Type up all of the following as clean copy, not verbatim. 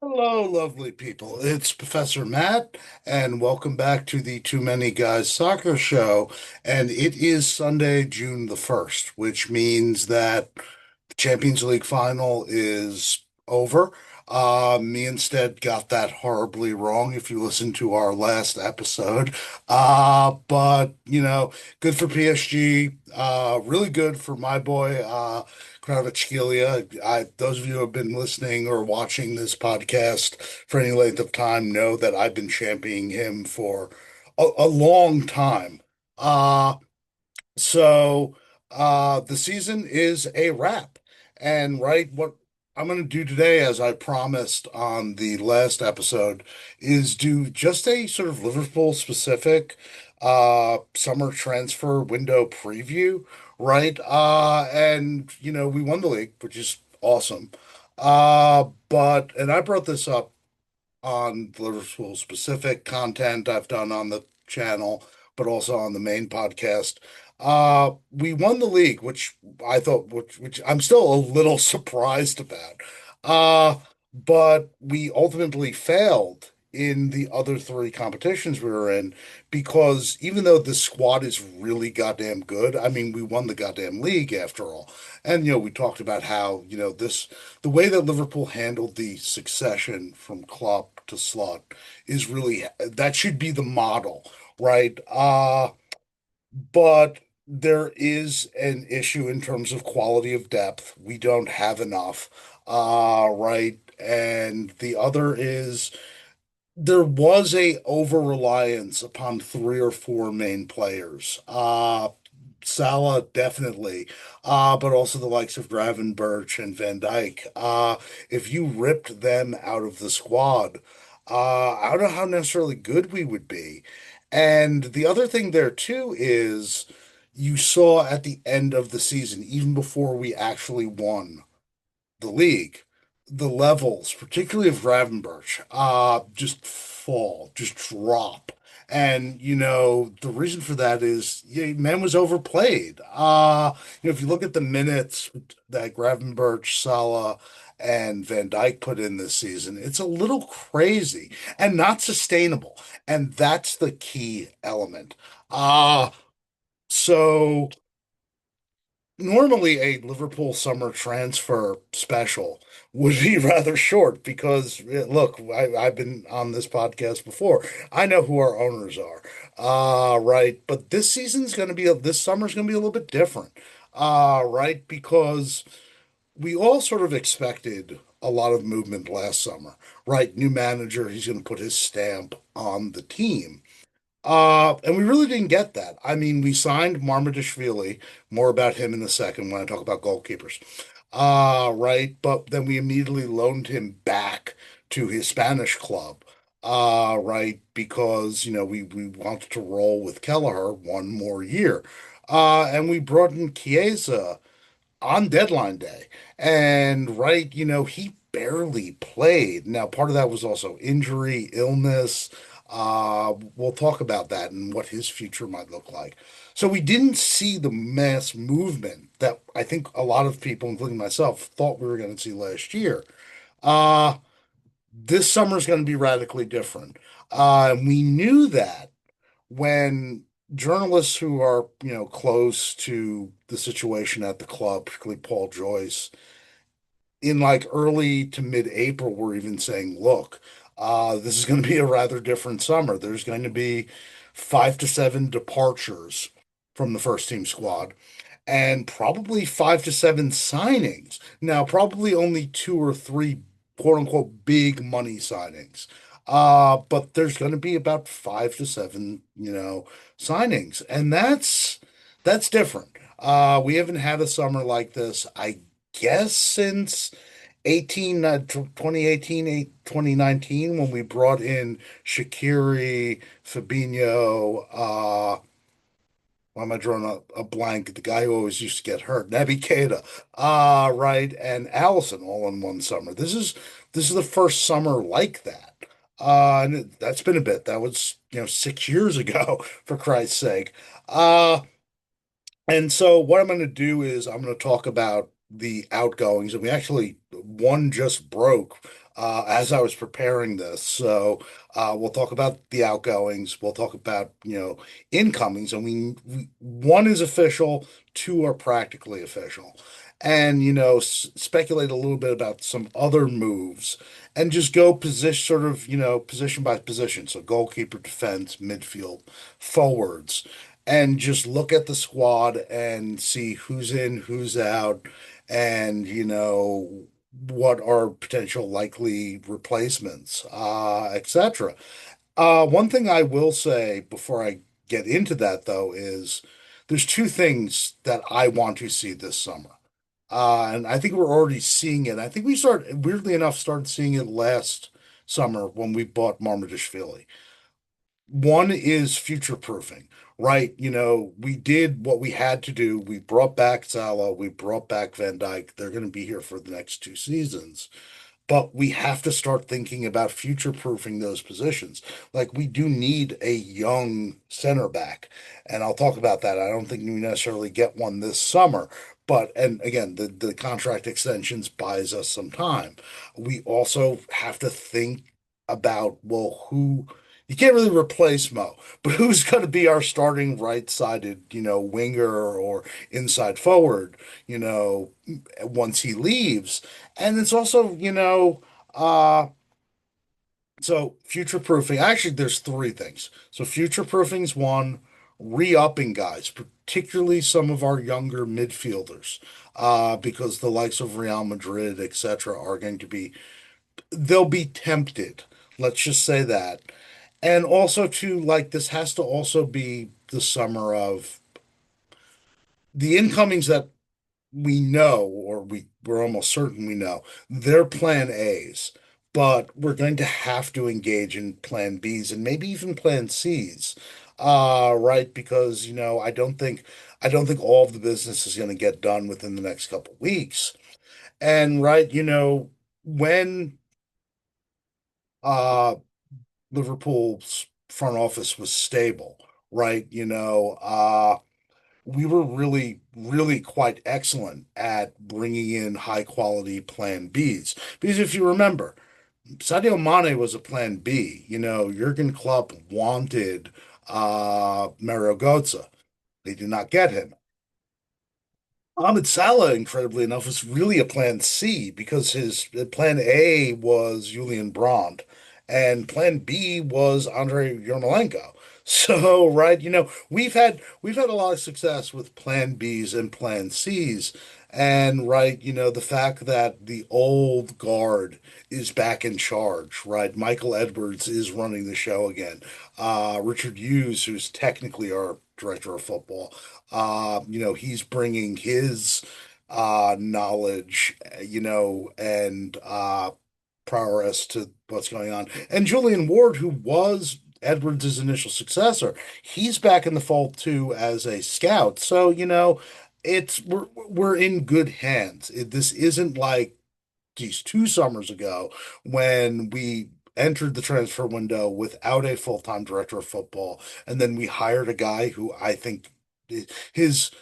Hello, lovely people. It's Professor Matt, and welcome back to the Too Many Guys Soccer Show. And it is Sunday, June the 1st, which means that the Champions League final is over. Me instead got that horribly wrong if you listen to our last episode. But good for PSG. Really good for my boy, Kvaratskhelia. Those of you who have been listening or watching this podcast for any length of time know that I've been championing him for a long time. Uh, so the season is a wrap. And right, what I'm going to do today, as I promised on the last episode, is do just a sort of Liverpool specific summer transfer window preview, right? And we won the league, which is awesome. And I brought this up on Liverpool specific content I've done on the channel, but also on the main podcast. We won the league, which I thought, which I'm still a little surprised about. Uh, but we ultimately failed in the other three competitions we were in because even though the squad is really goddamn good, I mean, we won the goddamn league after all. And, we talked about how, the way that Liverpool handled the succession from Klopp to Slot is really that should be the model, right? But there is an issue in terms of quality of depth. We don't have enough, right? And the other is there was a over reliance upon three or four main players. Salah definitely, but also the likes of Gravenberch and Van Dijk. If you ripped them out of the squad, I don't know how necessarily good we would be. And the other thing there too is you saw at the end of the season, even before we actually won the league, the levels, particularly of Gravenberch, just fall, just drop. And the reason for that is man was overplayed. If you look at the minutes that Gravenberch, Salah, and Van Dijk put in this season, it's a little crazy and not sustainable. And that's the key element. So normally a Liverpool summer transfer special would be rather short because look, I've been on this podcast before. I know who our owners are. Right. But this summer's gonna be a little bit different. Right, because we all sort of expected a lot of movement last summer, right? New manager, he's gonna put his stamp on the team. And we really didn't get that. I mean, we signed Marmadashvili, more about him in a second when I talk about goalkeepers. Right. But then we immediately loaned him back to his Spanish club. Right. Because, we wanted to roll with Kelleher one more year. And we brought in Chiesa on deadline day. And right, he barely played. Now, part of that was also injury, illness. We'll talk about that and what his future might look like. So we didn't see the mass movement that I think a lot of people, including myself, thought we were going to see last year. Uh, this summer is going to be radically different. And we knew that when journalists who are, close to the situation at the club, particularly Paul Joyce, in like early to mid-April, were even saying, look, this is going to be a rather different summer. There's going to be 5 to 7 departures from the first team squad and probably 5 to 7 signings. Now, probably only two or three quote unquote big money signings. But there's going to be about 5 to 7, signings, and that's different. We haven't had a summer like this, I guess, since 2018, 2019, when we brought in Shaqiri, Fabinho, why am I drawing a blank? The guy who always used to get hurt, Naby Keita, right, and Allison all in one summer. This is the first summer like that. That's been a bit. That was, 6 years ago, for Christ's sake. And so what I'm going to do is I'm going to talk about the outgoings, and we actually one just broke as I was preparing this. So we'll talk about the outgoings. We'll talk about, incomings. And one is official, two are practically official. And, speculate a little bit about some other moves and just go position, sort of, position by position. So goalkeeper, defense, midfield, forwards, and just look at the squad and see who's in, who's out, and, what are potential likely replacements, etc. One thing I will say before I get into that, though, is there's two things that I want to see this summer. And I think we're already seeing it. I think weirdly enough, started seeing it last summer when we bought Marmadishvili. One is future proofing, right? We did what we had to do. We brought back Salah, we brought back Van Dijk. They're going to be here for the next two seasons. But we have to start thinking about future proofing those positions. Like we do need a young center back. And I'll talk about that. I don't think we necessarily get one this summer. But and again, the contract extensions buys us some time. We also have to think about, well, who you can't really replace Mo, but who's going to be our starting right-sided, winger or inside forward, once he leaves. And it's also, so future proofing. Actually, there's three things. So future proofing's one, re-upping guys, particularly some of our younger midfielders, because the likes of Real Madrid, etc., are going to be they'll be tempted. Let's just say that. And also too, like this has to also be the summer of the incomings that we know, or we're almost certain we know, they're plan A's, but we're going to have to engage in plan B's and maybe even plan C's. Right, because I don't think all of the business is going to get done within the next couple weeks. And right, when uh Liverpool's front office was stable, right? We were really, really quite excellent at bringing in high quality plan Bs. Because if you remember, Sadio Mane was a plan B. Jurgen Klopp wanted Mario Götze. They did not get him. Ahmed Salah, incredibly enough, was really a plan C because his plan A was Julian Brandt and plan B was Andrei Yarmolenko. So, right, we've had a lot of success with plan Bs and plan Cs. And right, the fact that the old guard is back in charge, right? Michael Edwards is running the show again. Richard Hughes, who's technically our director of football, he's bringing his knowledge, and prowess to what's going on. And Julian Ward, who was Edwards' initial successor, he's back in the fold too as a scout. So, we're in good hands. This isn't like geez, 2 summers ago when we entered the transfer window without a full-time director of football, and then we hired a guy who I think his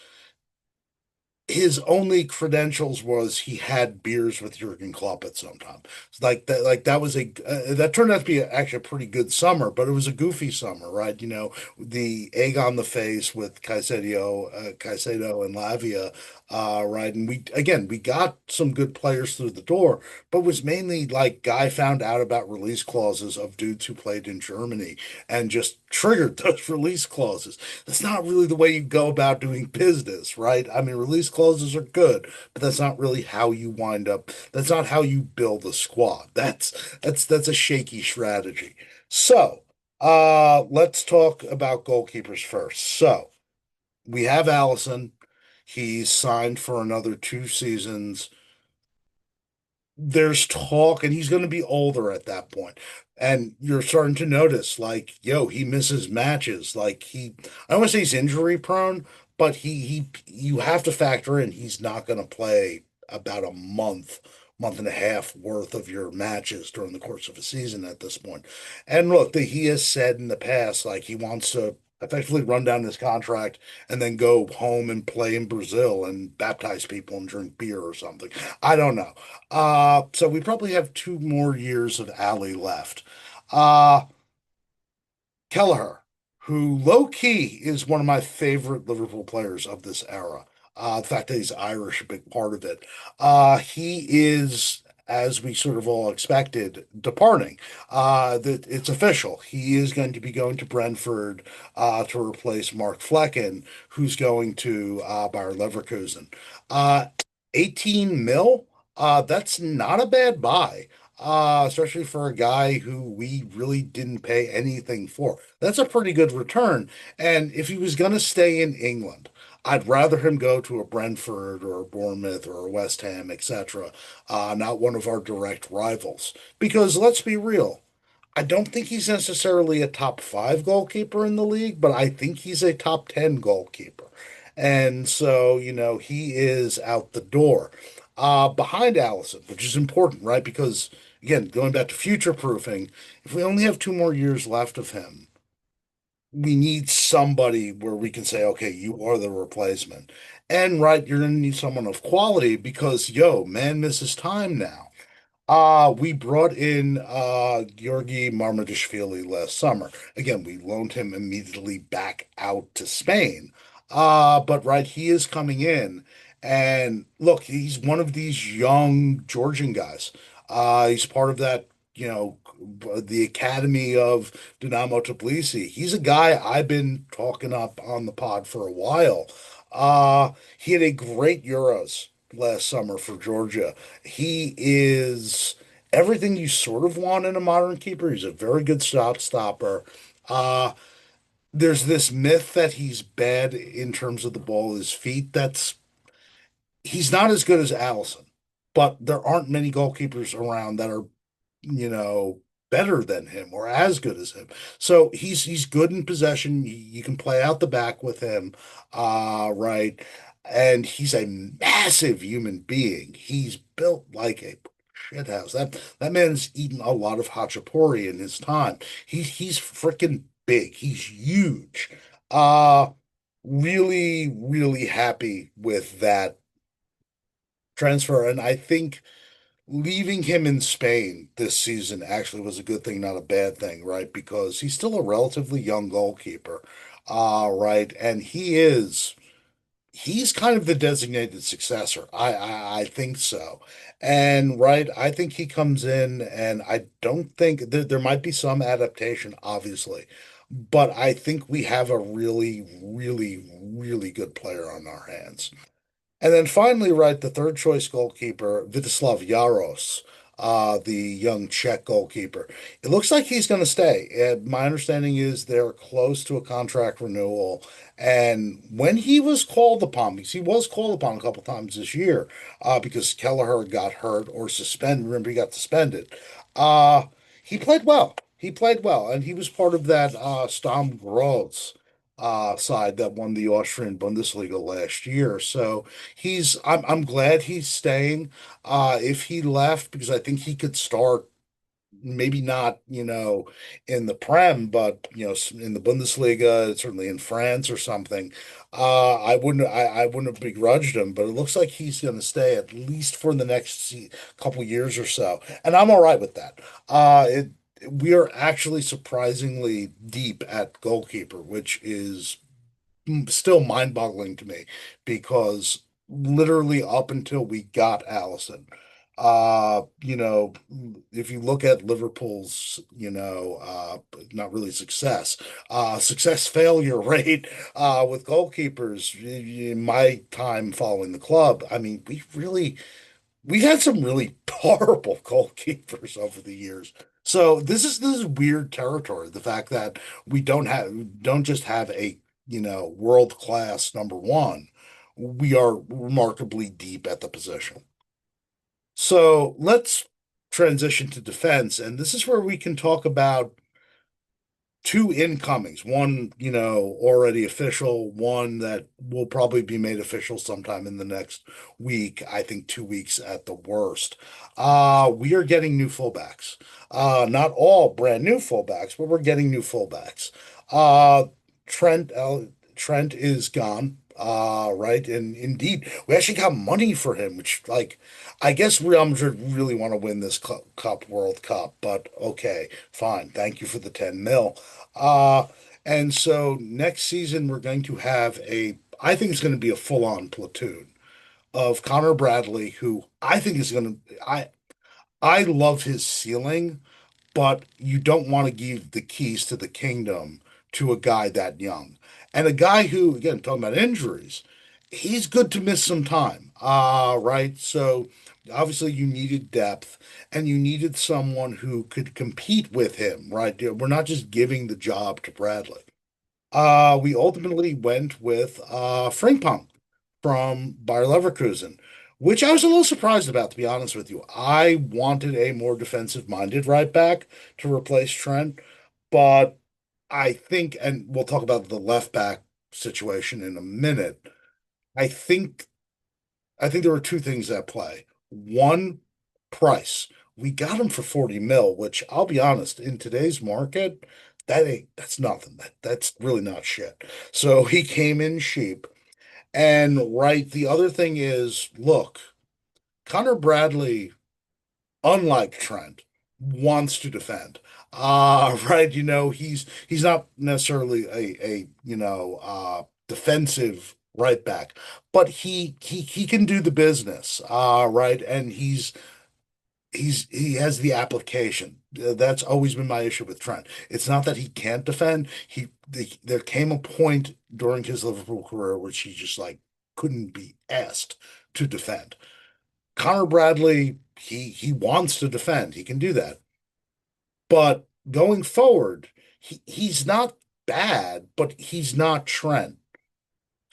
his only credentials was he had beers with Jurgen Klopp at some time. It's like that was that turned out to be actually a pretty good summer, but it was a goofy summer, right? The egg on the face with Caicedo and Lavia, right? And we got some good players through the door, but was mainly like guy found out about release clauses of dudes who played in Germany and just triggered those release clauses. That's not really the way you go about doing business, right? I mean, release clauses are good, but that's not really how you wind up. That's not how you build a squad. That's a shaky strategy. So, let's talk about goalkeepers first. So, we have Allison. He's signed for another 2 seasons. There's talk, and he's going to be older at that point. And you're starting to notice, like, yo, he misses matches. Like I don't want to say he's injury prone, but you have to factor in he's not going to play about a month and a half worth of your matches during the course of a season at this point. And look, he has said in the past, like he wants to. effectively run down his contract and then go home and play in Brazil and baptize people and drink beer or something. I don't know. So we probably have 2 more years of Ali left. Uh, Kelleher, who low key is one of my favorite Liverpool players of this era. The fact that he's Irish, a big part of it. He is, as we sort of all expected, departing. That it's official. He is going to be going to Brentford to replace Mark Flecken, who's going to Bayer Leverkusen. Uh, 18 mil. That's not a bad buy, especially for a guy who we really didn't pay anything for. That's a pretty good return. And if he was going to stay in England, I'd rather him go to a Brentford or a Bournemouth or a West Ham, etc., not one of our direct rivals. Because let's be real, I don't think he's necessarily a top five goalkeeper in the league, but I think he's a top 10 goalkeeper. And so, he is out the door. Behind Allison, which is important, right? Because again, going back to future proofing, if we only have 2 more years left of him, we need somebody where we can say, okay, you are the replacement. And right, you're going to need someone of quality because, yo, man misses time now. We brought in Georgi Marmadishvili last summer. Again, we loaned him immediately back out to Spain. But right, he is coming in, and look, he's one of these young Georgian guys. He's part of that, the Academy of Dinamo Tbilisi. He's a guy I've been talking up on the pod for a while. He had a great Euros last summer for Georgia. He is everything you sort of want in a modern keeper. He's a very good shot stopper. Uh, there's this myth that he's bad in terms of the ball at his feet. He's not as good as Allison, but there aren't many goalkeepers around that are, you know, better than him or as good as him. So he's good in possession. You can play out the back with him, right? And he's a massive human being. He's built like a shithouse. That man's eaten a lot of hachapuri in his time. He's freaking big. He's huge. Uh really, really happy with that transfer. And I think leaving him in Spain this season actually was a good thing, not a bad thing, right? Because he's still a relatively young goalkeeper, right? And he's kind of the designated successor. I think so. And right, I think he comes in, and I don't think there might be some adaptation, obviously, but I think we have a really, really, really good player on our hands. And then finally, right, the third choice goalkeeper, Vitislav Jaros, the young Czech goalkeeper. It looks like he's going to stay. And my understanding is they're close to a contract renewal. And when he was called upon, because he was called upon a couple times this year, because Kelleher got hurt or suspended, remember he got suspended. Uh, he played well. He played well, and he was part of that Sturm Graz side that won the Austrian Bundesliga last year. So I'm glad he's staying. If he left, because I think he could start, maybe not, in the Prem, but in the Bundesliga, certainly in France or something. I wouldn't have begrudged him, but it looks like he's going to stay at least for the next couple years or so, and I'm all right with that. We are actually surprisingly deep at goalkeeper, which is still mind-boggling to me because literally up until we got Allison, if you look at Liverpool's, not really success failure rate with goalkeepers in my time following the club, I mean, we had some really horrible goalkeepers over the years. So this is weird territory. The fact that we don't just have a world class number one, we are remarkably deep at the position. So let's transition to defense, and this is where we can talk about two incomings. One, already official, one that will probably be made official sometime in the next week. I think 2 weeks at the worst. We are getting new fullbacks. Not all brand new fullbacks, but we're getting new fullbacks. Uh, Trent is gone. Right, and indeed, we actually got money for him, which, like, I guess Real Madrid really want to win this World Cup, but okay, fine. Thank you for the 10 mil. Uh, and so next season we're going to have I think it's going to be a full-on platoon of Connor Bradley, who I think is going to, I love his ceiling, but you don't want to give the keys to the kingdom to a guy that young. And a guy who, again, talking about injuries, he's good to miss some time. Right. So obviously you needed depth and you needed someone who could compete with him, right? We're not just giving the job to Bradley. We ultimately went with Frimpong from Bayer Leverkusen, which I was a little surprised about, to be honest with you. I wanted a more defensive-minded right back to replace Trent, but I think, and we'll talk about the left back situation in a minute. I think I think there were two things at play. One, price. We got him for 40 mil, which I'll be honest, in today's market, that's nothing. That's really not shit. So he came in cheap. And right, the other thing is, look, Connor Bradley, unlike Trent, wants to defend. Right, he's not necessarily a defensive right back, but he can do the business. Right, and he has the application. That's always been my issue with Trent. It's not that he can't defend. There came a point during his Liverpool career which he just like couldn't be asked to defend. Connor Bradley, he wants to defend. He can do that. But going forward, he's not bad, but he's not Trent.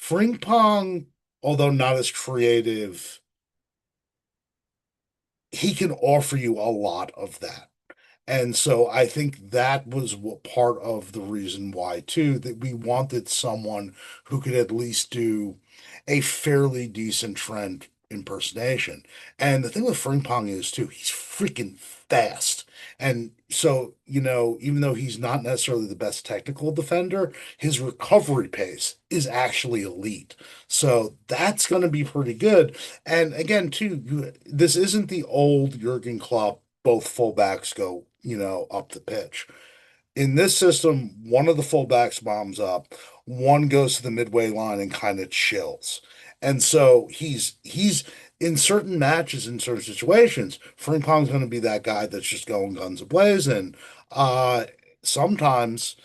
Frimpong, although not as creative, he can offer you a lot of that. And so I think that was what part of the reason why too, that we wanted someone who could at least do a fairly decent Trent impersonation. And the thing with Frimpong is too, he's freaking fast. And so, even though he's not necessarily the best technical defender, his recovery pace is actually elite. So that's going to be pretty good. And again, too, this isn't the old Jurgen Klopp, both fullbacks go, up the pitch. In this system, one of the fullbacks bombs up, one goes to the midway line and kind of chills. And so he's in certain matches, in certain situations, Frimpong's going to be that guy that's just going guns a-blazing. Uh, Sometimes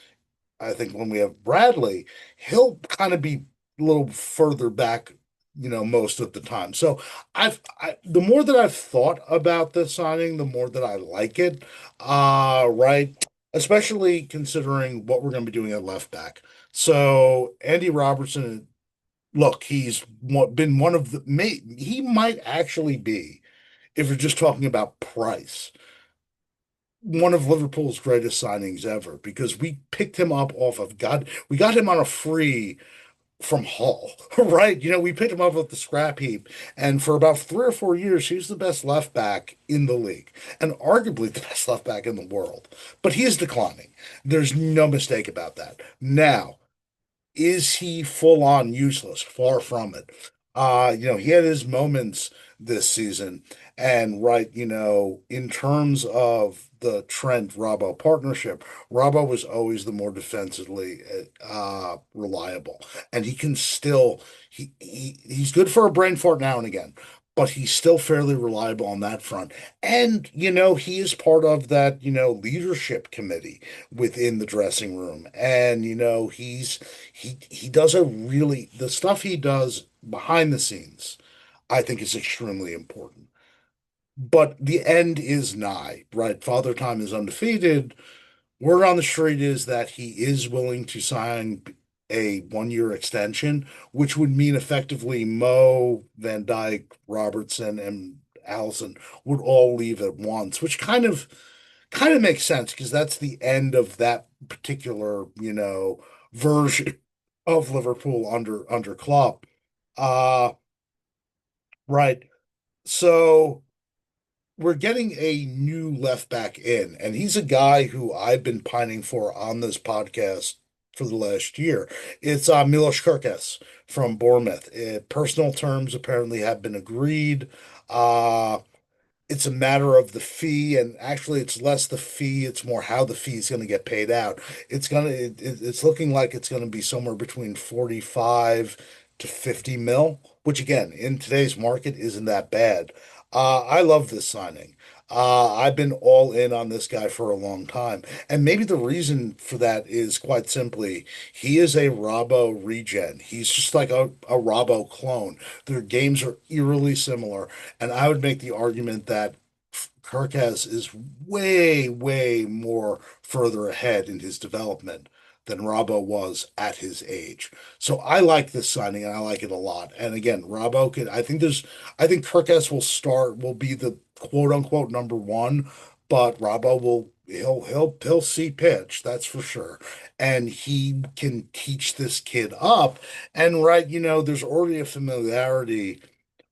I think when we have Bradley, he'll kind of be a little further back, most of the time. So the more that I've thought about this signing, the more that I like it. Right. Especially considering what we're going to be doing at left back. So Andy Robertson, look, been one of he might actually be, if you're just talking about price, one of Liverpool's greatest signings ever because we picked him up off of God. We got him on a free from Hull, right? We picked him up off the scrap heap, and for about 3 or 4 years, he was the best left back in the league and arguably the best left back in the world. But he is declining. There's no mistake about that. Now, is he full on useless? Far from it. He had his moments this season, and right, in terms of the Trent Robbo partnership, Robbo was always the more defensively reliable, and he can still he's good for a brain fart now and again. But he's still fairly reliable on that front. And, he is part of that, leadership committee within the dressing room. And, he does the stuff he does behind the scenes, I think is extremely important. But the end is nigh, right? Father Time is undefeated. Word on the street is that he is willing to sign a 1 year extension, which would mean effectively Mo, Van Dijk, Robertson, and Allison would all leave at once, which kind of makes sense because that's the end of that particular, version of Liverpool under Klopp. Uh, right. So we're getting a new left back in, and he's a guy who I've been pining for on this podcast for the last year. It's Milos Kerkez from Bournemouth. Personal terms apparently have been agreed. Uh, it's a matter of the fee, and actually, it's less the fee; it's more how the fee is going to get paid out. It's looking like it's going to be somewhere between 45 to 50 mil, which again, in today's market, isn't that bad. I love this signing. I've been all in on this guy for a long time, and maybe the reason for that is quite simply he is a Robbo regen. He's just like a Robbo clone. Their games are eerily similar. And I would make the argument that Kirkaz is way, way more further ahead in his development than Robbo was at his age. So I like this signing and I like it a lot. And again, Robbo could, I think Kirkaz will be the quote unquote number one, but Robbo he'll see pitch, that's for sure. And he can teach this kid up. And right, there's already a familiarity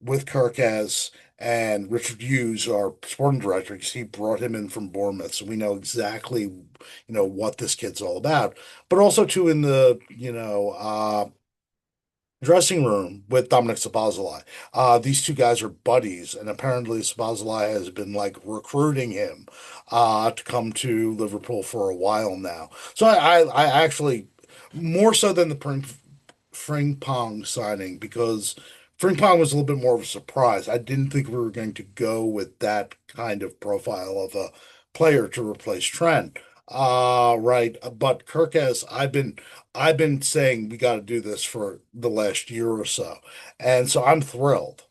with Kirkaz and Richard Hughes, our sporting director, because he brought him in from Bournemouth, so we know exactly, what this kid's all about. But also too in the, dressing room with Dominic Szoboszlai. These two guys are buddies, and apparently Szoboszlai has been like recruiting him to come to Liverpool for a while now. So I actually more so than the Frimpong signing because Frimpong was a little bit more of a surprise. I didn't think we were going to go with that kind of profile of a player to replace Trent. Right. But Kirkes, I've been saying we got to do this for the last year or so. And so I'm thrilled.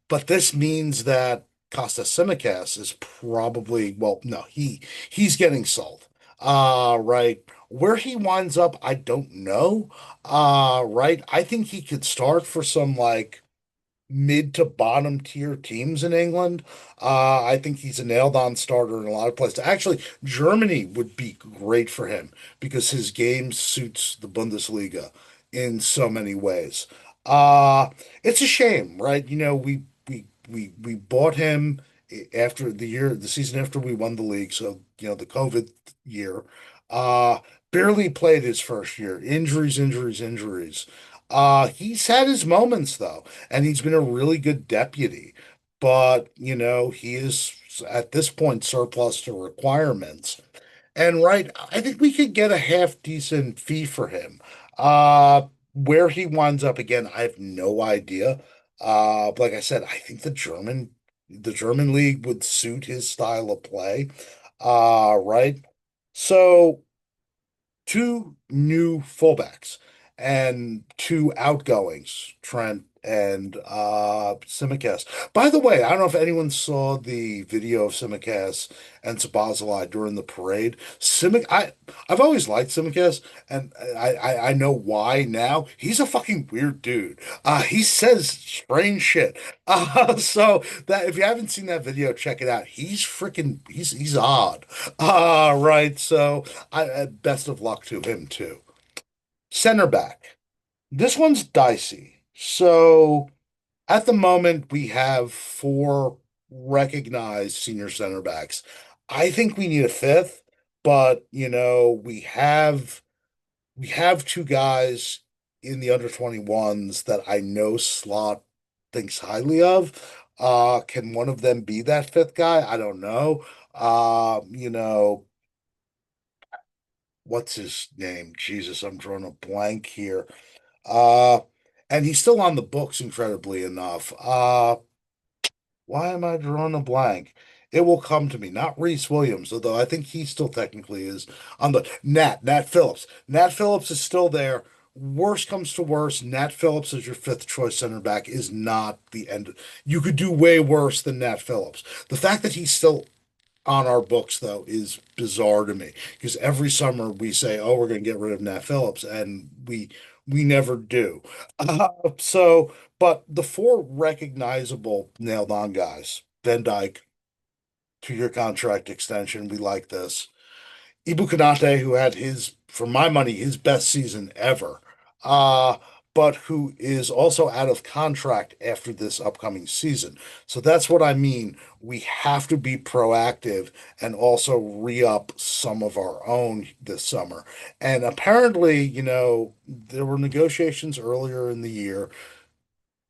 But this means that Costas Tsimikas is probably, well, no, he's getting sold. Right. Where he winds up, I don't know. Right. I think he could start for some like mid to bottom tier teams in England. I think he's a nailed on starter in a lot of places. Actually, Germany would be great for him because his game suits the Bundesliga in so many ways. It's a shame, right? We bought him after the season after we won the league. So, the COVID year. Uh, Barely played his first year. Injuries, injuries, injuries. He's had his moments though and he's been a really good deputy. But, he is at this point surplus to requirements. And right, I think we could get a half decent fee for him. Where he winds up again, I have no idea. Like I said, I think the German league would suit his style of play. Right. So two new fullbacks and two outgoings, Trent and Tsimikas. By the way, I don't know if anyone saw the video of Tsimikas and Szoboszlai during the parade. I've always liked Tsimikas, and I know why now. He's a fucking weird dude. He says strange shit. So that if you haven't seen that video, check it out. He's odd. Right. So best of luck to him too. Center back. This one's dicey. So at the moment, we have four recognized senior center backs. I think we need a fifth, but we have two guys in the under 21s that I know Slot thinks highly of. Can one of them be that fifth guy? I don't know. What's his name? Jesus, I'm drawing a blank here. Uh, and he's still on the books, incredibly enough. Why am I drawing a blank? It will come to me. Not Reese Williams, although I think he still technically is on the Nat Phillips. Nat Phillips is still there. Worst comes to worst, Nat Phillips as your fifth choice center back is not the end. You could do way worse than Nat Phillips. The fact that he's still on our books, though, is bizarre to me because every summer we say, "Oh, we're going to get rid of Nat Phillips," and we never do. But the four recognizable nailed-on guys: Van Dyke, 2-year contract extension. We like this. Ibu Konate, who had for my money, his best season ever. Uh, but who is also out of contract after this upcoming season. So that's what I mean. We have to be proactive and also re-up some of our own this summer. And apparently, there were negotiations earlier in the year.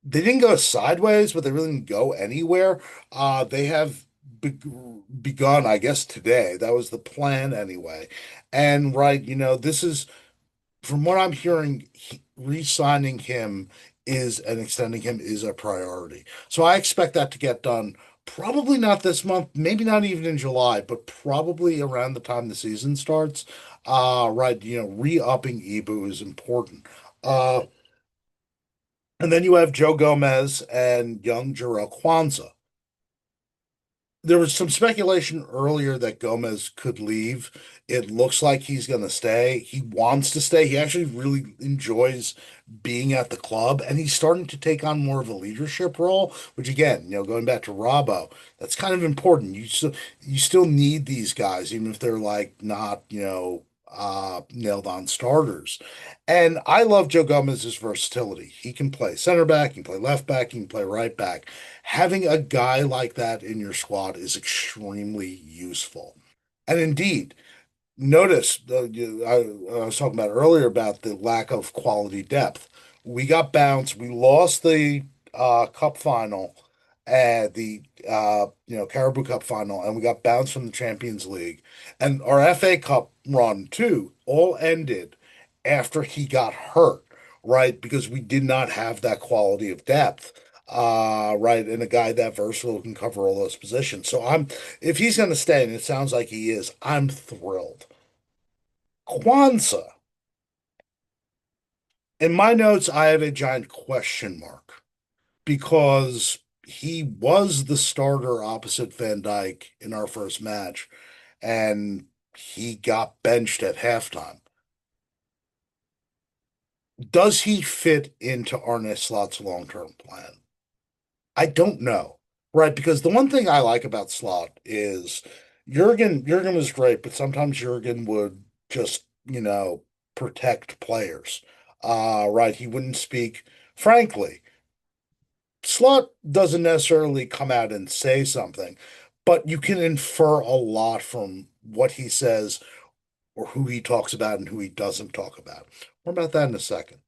They didn't go sideways, but they really didn't go anywhere. They have begun, I guess, today. That was the plan anyway. And right, this is from what I'm hearing, re-signing him is and extending him is a priority. So I expect that to get done. Probably not this month, maybe not even in July, but probably around the time the season starts. Right, re-upping Ibu is important. Uh, and then you have Joe Gomez and young Jarrell Kwanzaa. There was some speculation earlier that Gomez could leave. It looks like he's going to stay. He wants to stay. He actually really enjoys being at the club, and he's starting to take on more of a leadership role, which again, going back to Robbo, that's kind of important. You still need these guys, even if they're like not, nailed on starters. And I love Joe Gomez's versatility. He can play center back, he can play left back, he can play right back. Having a guy like that in your squad is extremely useful. And indeed, notice I was talking about earlier about the lack of quality depth. We got bounced. We lost the cup final, the Caribou Cup final, and we got bounced from the Champions League. And our FA Cup run too all ended after he got hurt, right? Because we did not have that quality of depth. Right, and a guy that versatile who can cover all those positions. So if he's going to stay, and it sounds like he is, I'm thrilled. Kwanzaa. In my notes, I have a giant question mark because he was the starter opposite Van Dijk in our first match, and he got benched at halftime. Does he fit into Arne Slot's long-term plan? I don't know, right? Because the one thing I like about Slot is Jurgen was great, but sometimes Jurgen would just, protect players. Right. He wouldn't speak frankly. Slot doesn't necessarily come out and say something, but you can infer a lot from what he says or who he talks about and who he doesn't talk about. More about that in a second.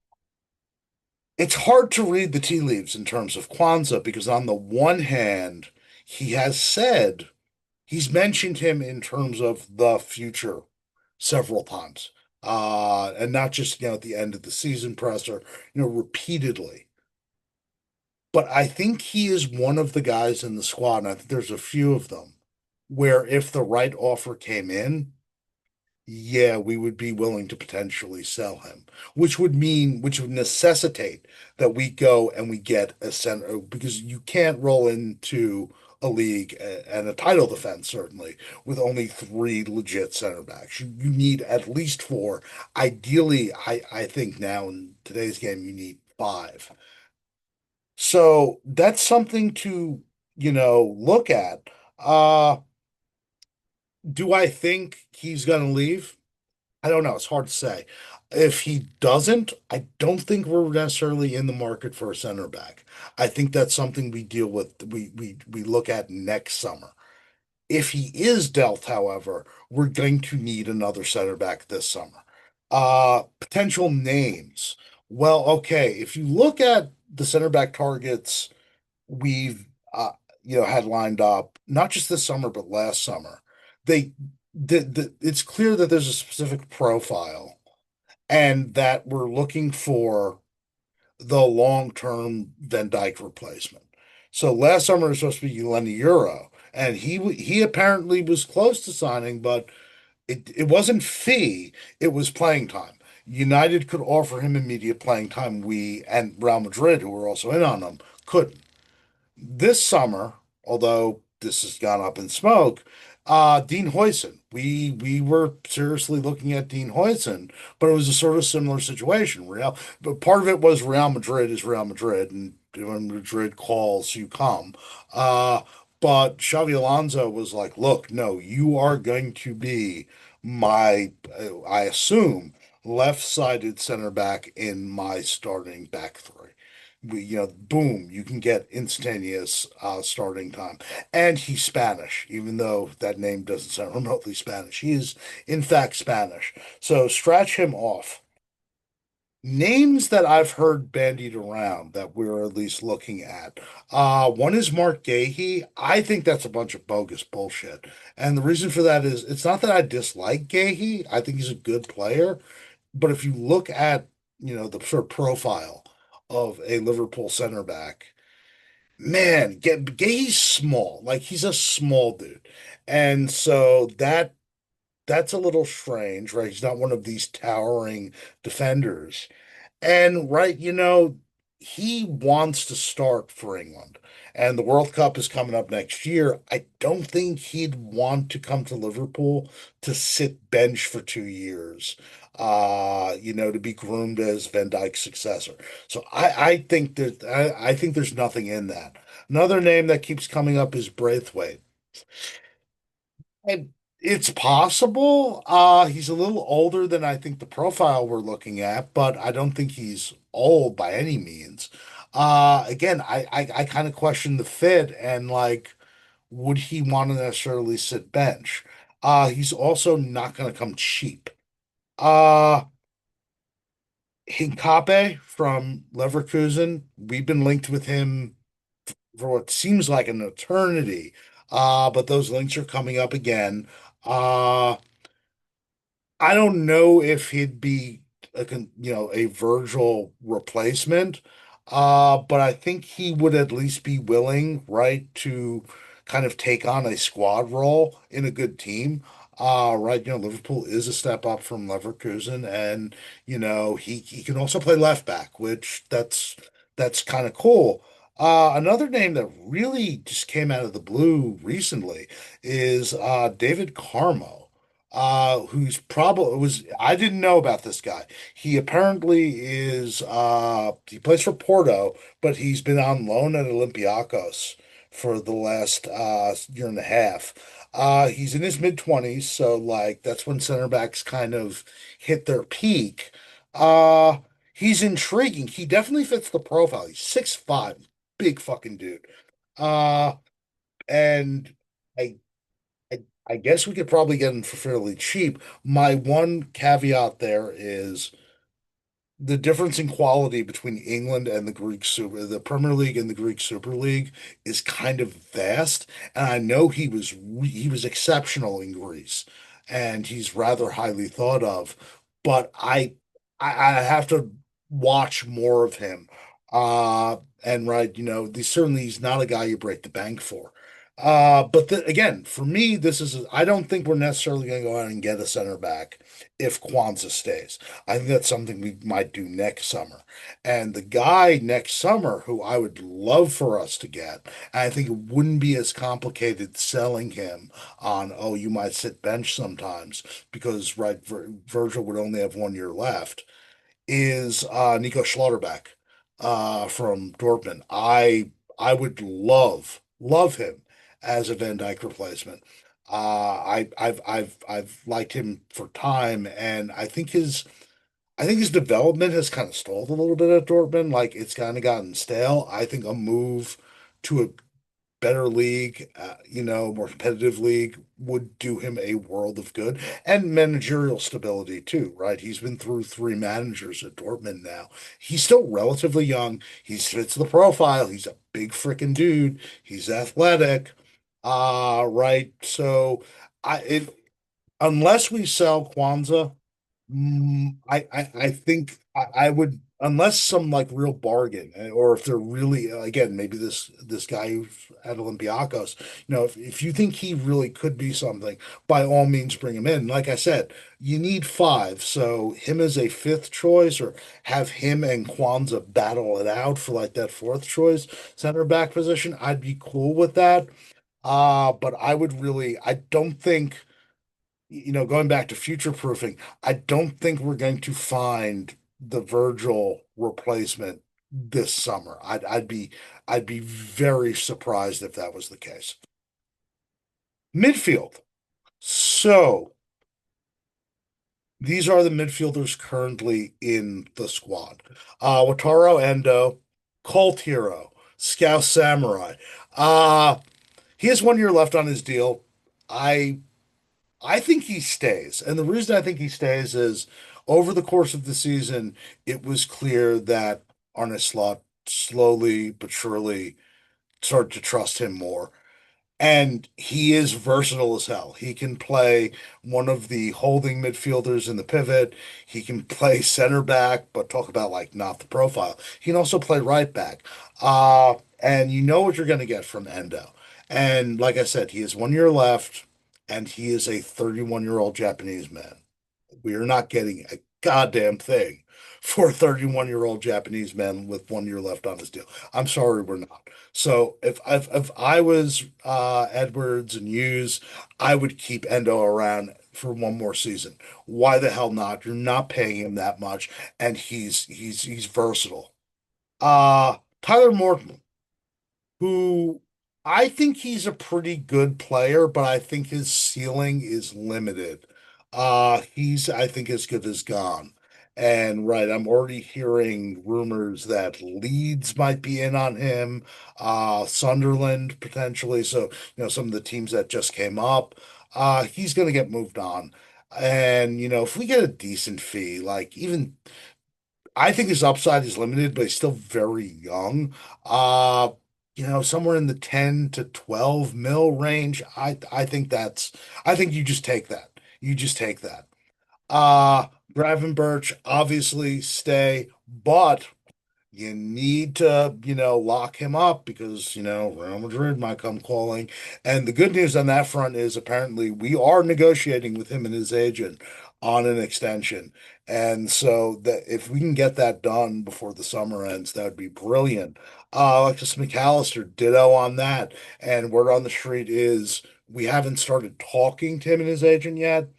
It's hard to read the tea leaves in terms of Kwanzaa because on the one hand, he has said he's mentioned him in terms of the future several times. And not just, at the end of the season presser, repeatedly. But I think he is one of the guys in the squad, and I think there's a few of them, where if the right offer came in, yeah, we would be willing to potentially sell him, which would necessitate that we go and we get a center because you can't roll into a league and a title defense, certainly, with only three legit center backs. You need at least four. Ideally, I think now in today's game, you need five. So that's something to, look at. Uh, do I think he's going to leave? I don't know. It's hard to say. If he doesn't, I don't think we're necessarily in the market for a center back. I think that's something we deal with. We look at next summer. If he is dealt, however, we're going to need another center back this summer. Potential names. Well, okay. If you look at the center back targets we've had lined up, not just this summer but last summer, they it's clear that there's a specific profile and that we're looking for the long-term Van Dyke replacement. So last summer was supposed to be Lenny Euro, and he apparently was close to signing, but it wasn't fee, it was playing time. United could offer him immediate playing time. We and Real Madrid, who were also in on him, couldn't. This summer, although this has gone up in smoke, Dean Huijsen. We were seriously looking at Dean Huijsen, but it was a sort of similar situation. But part of it was Real Madrid is Real Madrid, and when Madrid calls, you come. Uh, but Xavi Alonso was like, "Look, no, you are going to be my, I assume." left-sided center back in my starting back three. Boom, you can get instantaneous starting time. And he's Spanish, even though that name doesn't sound remotely Spanish. He is, in fact, Spanish. So scratch him off. Names that I've heard bandied around that we're at least looking at. One is Mark Gahey. I think that's a bunch of bogus bullshit. And the reason for that is it's not that I dislike Gahey. I think he's a good player. But if you look at, the sort of profile of a Liverpool center back, man, Gahey's small. Like he's a small dude. And so that's a little strange, right? He's not one of these towering defenders. And right, he wants to start for England. And the World Cup is coming up next year. I don't think he'd want to come to Liverpool to sit bench for 2 years, to be groomed as Van Dijk's successor. So I think there's nothing in that. Another name that keeps coming up is Braithwaite. And it's possible. He's a little older than I think the profile we're looking at, but I don't think he's old by any means. Again, I kind of question the fit and like, would he want to necessarily sit bench? He's also not going to come cheap. Uh, Hincape from Leverkusen, we've been linked with him for what seems like an eternity. But those links are coming up again. Uh, I don't know if he'd be a Virgil replacement, but I think he would at least be willing, right, to kind of take on a squad role in a good team. Right, Liverpool is a step up from Leverkusen, and he can also play left back, which that's kind of cool. Another name that really just came out of the blue recently is David Carmo, who's probably was I didn't know about this guy. He apparently is he plays for Porto, but he's been on loan at Olympiacos for the last year and a half. He's in his mid-20s, so like that's when center backs kind of hit their peak. Uh he's intriguing. He definitely fits the profile. He's 6'5", big fucking dude. Uh and I I guess we could probably get him for fairly cheap. My one caveat there is the difference in quality between England and the Premier League and the Greek Super League is kind of vast. And I know he was exceptional in Greece, and he's rather highly thought of. But I have to watch more of him. And right, certainly he's not a guy you break the bank for. Again, for me, I don't think we're necessarily going to go out and get a center back if Kwanzaa stays. I think that's something we might do next summer. And the guy next summer who I would love for us to get, and I think it wouldn't be as complicated selling him on, oh, you might sit bench sometimes because, right, Virgil would only have 1 year left, is Nico Schlotterbeck from Dortmund. I would love him as a Van Dijk replacement. I've liked him for time, and I think his development has kind of stalled a little bit at Dortmund. Like it's kind of gotten stale. I think a move to a better league, more competitive league would do him a world of good and managerial stability too, right? He's been through three managers at Dortmund now. He's still relatively young. He fits the profile. He's a big freaking dude. He's athletic. Right. So unless we sell Kwanzaa, I think I would, unless some like real bargain, or if they're really, again, maybe this guy who's at Olympiacos, if you think he really could be something, by all means bring him in. Like I said, you need five, so him as a fifth choice, or have him and Kwanzaa battle it out for like that fourth choice center back position. I'd be cool with that. But I don't think going back to future proofing, I don't think we're going to find the Virgil replacement this summer. I'd be very surprised if that was the case. Midfield. So These are the midfielders currently in the squad. Wataru Endo, Colt Hero, Scout Samurai. Uh, he has 1 year left on his deal. I I think he stays. And the reason I think he stays is over the course of the season, it was clear that Arne Slot slowly but surely started to trust him more. And he is versatile as hell. He can play one of the holding midfielders in the pivot. He can play center back, but talk about like not the profile. He can also play right back. And you know what you're going to get from Endo. And like I said, he has 1 year left, and he is a 31-year-old Japanese man. We are not getting a goddamn thing for a 31-year-old Japanese man with 1 year left on his deal. I'm sorry, we're not. So if I was Edwards and Hughes, I would keep Endo around for one more season. Why the hell not? You're not paying him that much, and he's versatile. Tyler Morton, who I think he's a pretty good player, but I think his ceiling is limited. He's, I think, as good as gone. And right, I'm already hearing rumors that Leeds might be in on him, Sunderland potentially. So, some of the teams that just came up, he's going to get moved on. And, if we get a decent fee, like even I think his upside is limited, but he's still very young. Uh, somewhere in the 10 to 12 mil range. I think you just take that. You just take that. Uh Gravenberch obviously stay, but you need to, lock him up because, Real Madrid might come calling. And the good news on that front is apparently we are negotiating with him and his agent on an extension. And so that if we can get that done before the summer ends, that would be brilliant. Alexis McAllister, ditto on that. And word on the street is we haven't started talking to him and his agent yet,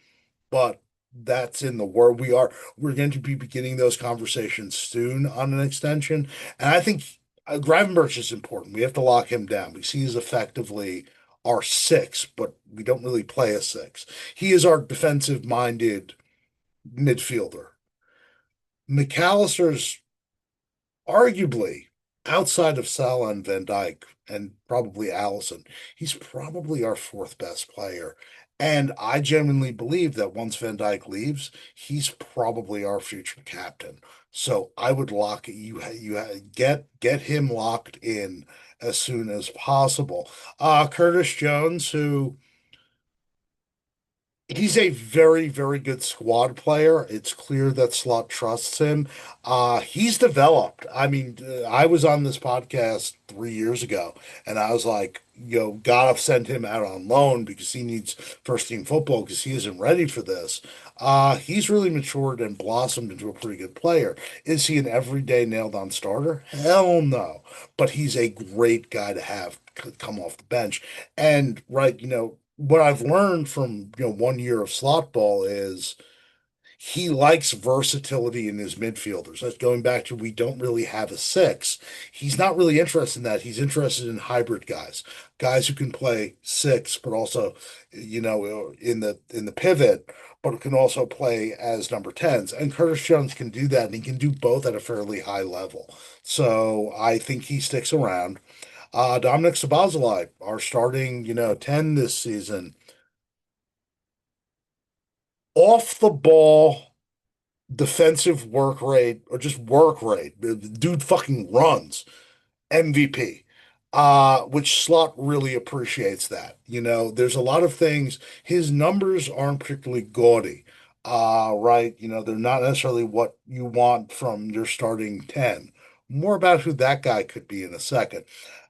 but that's in the world. We're going to be beginning those conversations soon on an extension. And I think Gravenberch is important. We have to lock him down because he is effectively our six, but we don't really play a six. He is our defensive minded midfielder. McAllister's arguably outside of Salah and Van Dijk and probably Allison, he's probably our fourth best player. And I genuinely believe that once Van Dijk leaves, he's probably our future captain. So I would lock get him locked in as soon as possible. Curtis Jones, who he's a very, very good squad player. It's clear that Slot trusts him. He's developed. I mean, I was on this podcast 3 years ago, and I was like, gotta send him out on loan because he needs first team football because he isn't ready for this. He's really matured and blossomed into a pretty good player. Is he an everyday nailed on starter? Hell no. But he's a great guy to have come off the bench. And right, what I've learned from 1 year of slot ball is he likes versatility in his midfielders. That's going back to we don't really have a six. He's not really interested in that. He's interested in hybrid guys, guys who can play six, but also, in the pivot, but can also play as number tens. And Curtis Jones can do that, and he can do both at a fairly high level. So I think he sticks around. Dominic Sabazalai, our starting, 10 this season, off the ball defensive work rate or just work rate. The dude fucking runs. MVP. Which Slot really appreciates that. There's a lot of things. His numbers aren't particularly gaudy. Right? They're not necessarily what you want from your starting 10. More about who that guy could be in a second.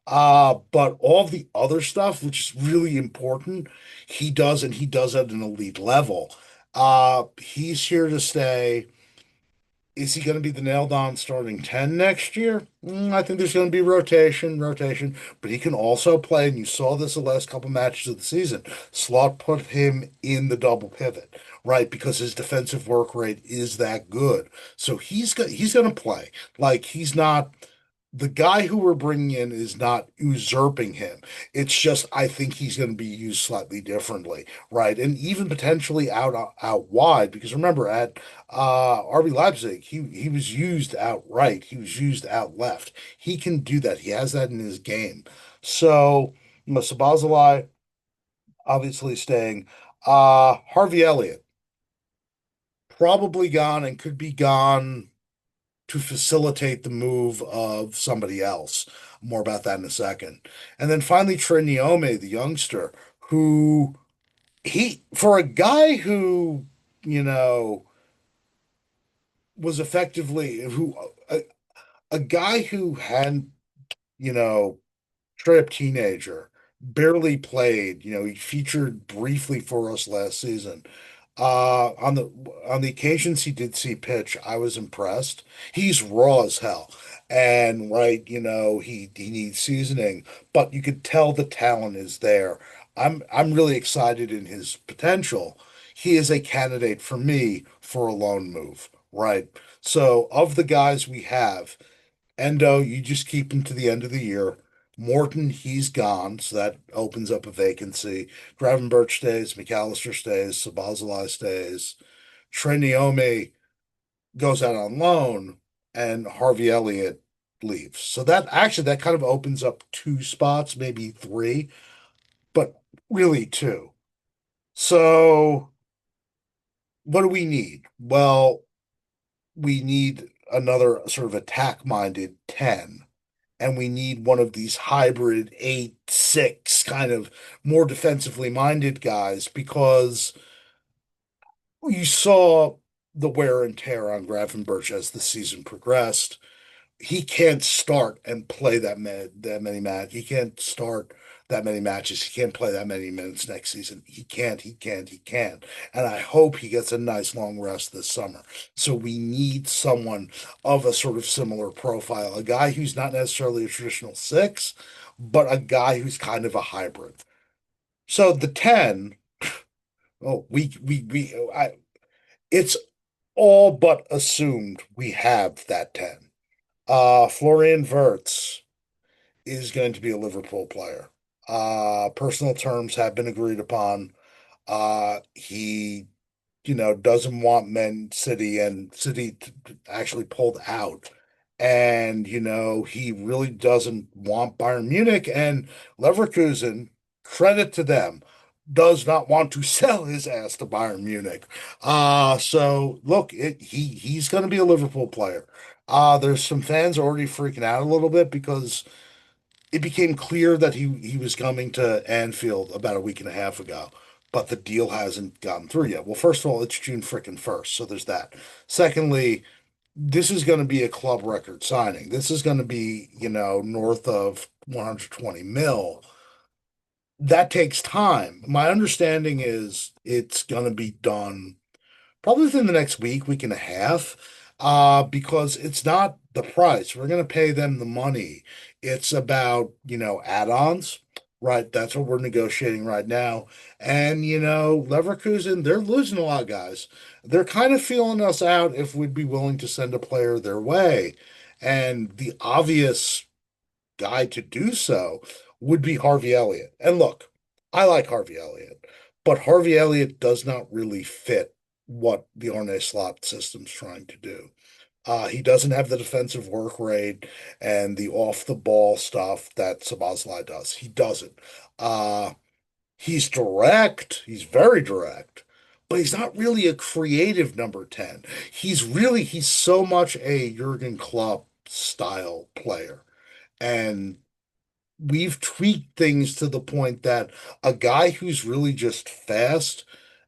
But all the other stuff, which is really important, he does, and he does at an elite level. He's here to stay. Is he going to be the nailed on starting 10 next year? I think there's going to be rotation, but he can also play, and you saw this the last couple matches of the season. Slot put him in the double pivot, right? Because his defensive work rate is that good. So he's going to play. Like he's not. The guy who we're bringing in is not usurping him. It's just I think he's going to be used slightly differently, right? And even potentially out wide, because remember at RB Leipzig, he was used out right, he was used out left. He can do that. He has that in his game. So Sabazalai obviously staying. Harvey Elliott probably gone and could be gone to facilitate the move of somebody else. More about that in a second. And then finally, Triniome, the youngster, who for a guy who, you know, was effectively, a guy who had, you know, straight up teenager, barely played. He featured briefly for us last season. On the occasions he did see pitch, I was impressed. He's raw as hell. And right, he needs seasoning, but you could tell the talent is there. I'm really excited in his potential. He is a candidate for me for a loan move, right? So of the guys we have, Endo, you just keep him to the end of the year. Morton, he's gone, so that opens up a vacancy. Gravenberch stays, McAllister stays, Sabazalai stays. Trey Naomi goes out on loan, and Harvey Elliott leaves. So that kind of opens up two spots, maybe three, but really two. So what do we need? Well, we need another sort of attack-minded 10. And we need one of these hybrid 8-6 kind of more defensively minded guys because you saw the wear and tear on Gravenberch as the season progressed. He can't start and play that many matches. He can't start that many matches. He can't play that many minutes next season. He can't. He can't. He can't. And I hope he gets a nice long rest this summer. So we need someone of a sort of similar profile, a guy who's not necessarily a traditional six, but a guy who's kind of a hybrid. So the 10, oh, it's all but assumed we have that 10. Florian Wirtz is going to be a Liverpool player. Personal terms have been agreed upon. He, doesn't want Man City, and City actually pulled out. And, he really doesn't want Bayern Munich, and Leverkusen, credit to them, does not want to sell his ass to Bayern Munich. So look, he's going to be a Liverpool player. There's some fans already freaking out a little bit because it became clear that he was coming to Anfield about a week and a half ago, but the deal hasn't gone through yet. Well, first of all, it's June frickin' 1st, so there's that. Secondly, this is going to be a club record signing. This is going to be, north of 120 mil. That takes time. My understanding is it's going to be done probably within the next week, week and a half, because it's not the price. We're going to pay them the money. It's about, add-ons, right? That's what we're negotiating right now. And, Leverkusen, they're losing a lot of guys. They're kind of feeling us out if we'd be willing to send a player their way. And the obvious guy to do so would be Harvey Elliott. And look, I like Harvey Elliott, but Harvey Elliott does not really fit what the Arne Slot system's trying to do. He doesn't have the defensive work rate and the off the ball stuff that Sabazlai does. He doesn't. He's direct. He's very direct, but he's not really a creative number 10. He's so much a Jurgen Klopp style player. And we've tweaked things to the point that a guy who's really just fast,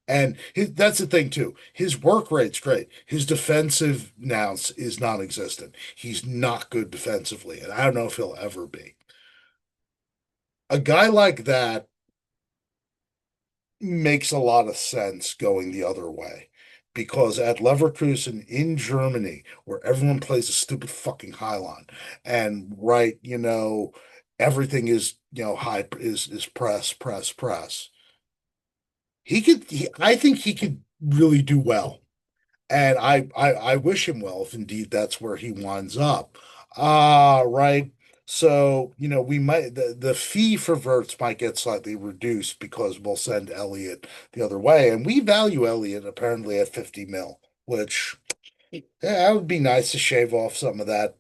and that's the thing too. His work rate's great. His defensive nous is non-existent. He's not good defensively, and I don't know if he'll ever be. A guy like that makes a lot of sense going the other way. Because at Leverkusen in Germany, where everyone plays a stupid fucking Highline, and right, everything is, high is press, press, press. I think he could really do well. And I wish him well if indeed that's where he winds up. Right. So, we might the fee for Verts might get slightly reduced because we'll send Elliott the other way. And we value Elliott apparently at 50 mil, which yeah, that would be nice to shave off some of that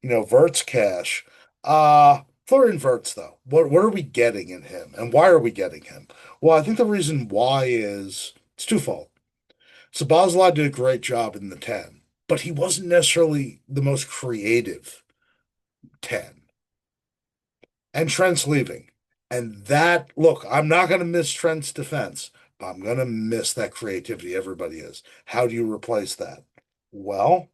Verts cash. Florian Verts though, what are we getting in him and why are we getting him? Well, I think the reason why is it's twofold. Sabazala did a great job in the 10, but he wasn't necessarily the most creative 10. And Trent's leaving. And that, look, I'm not going to miss Trent's defense, but I'm going to miss that creativity. Everybody is. How do you replace that? Well,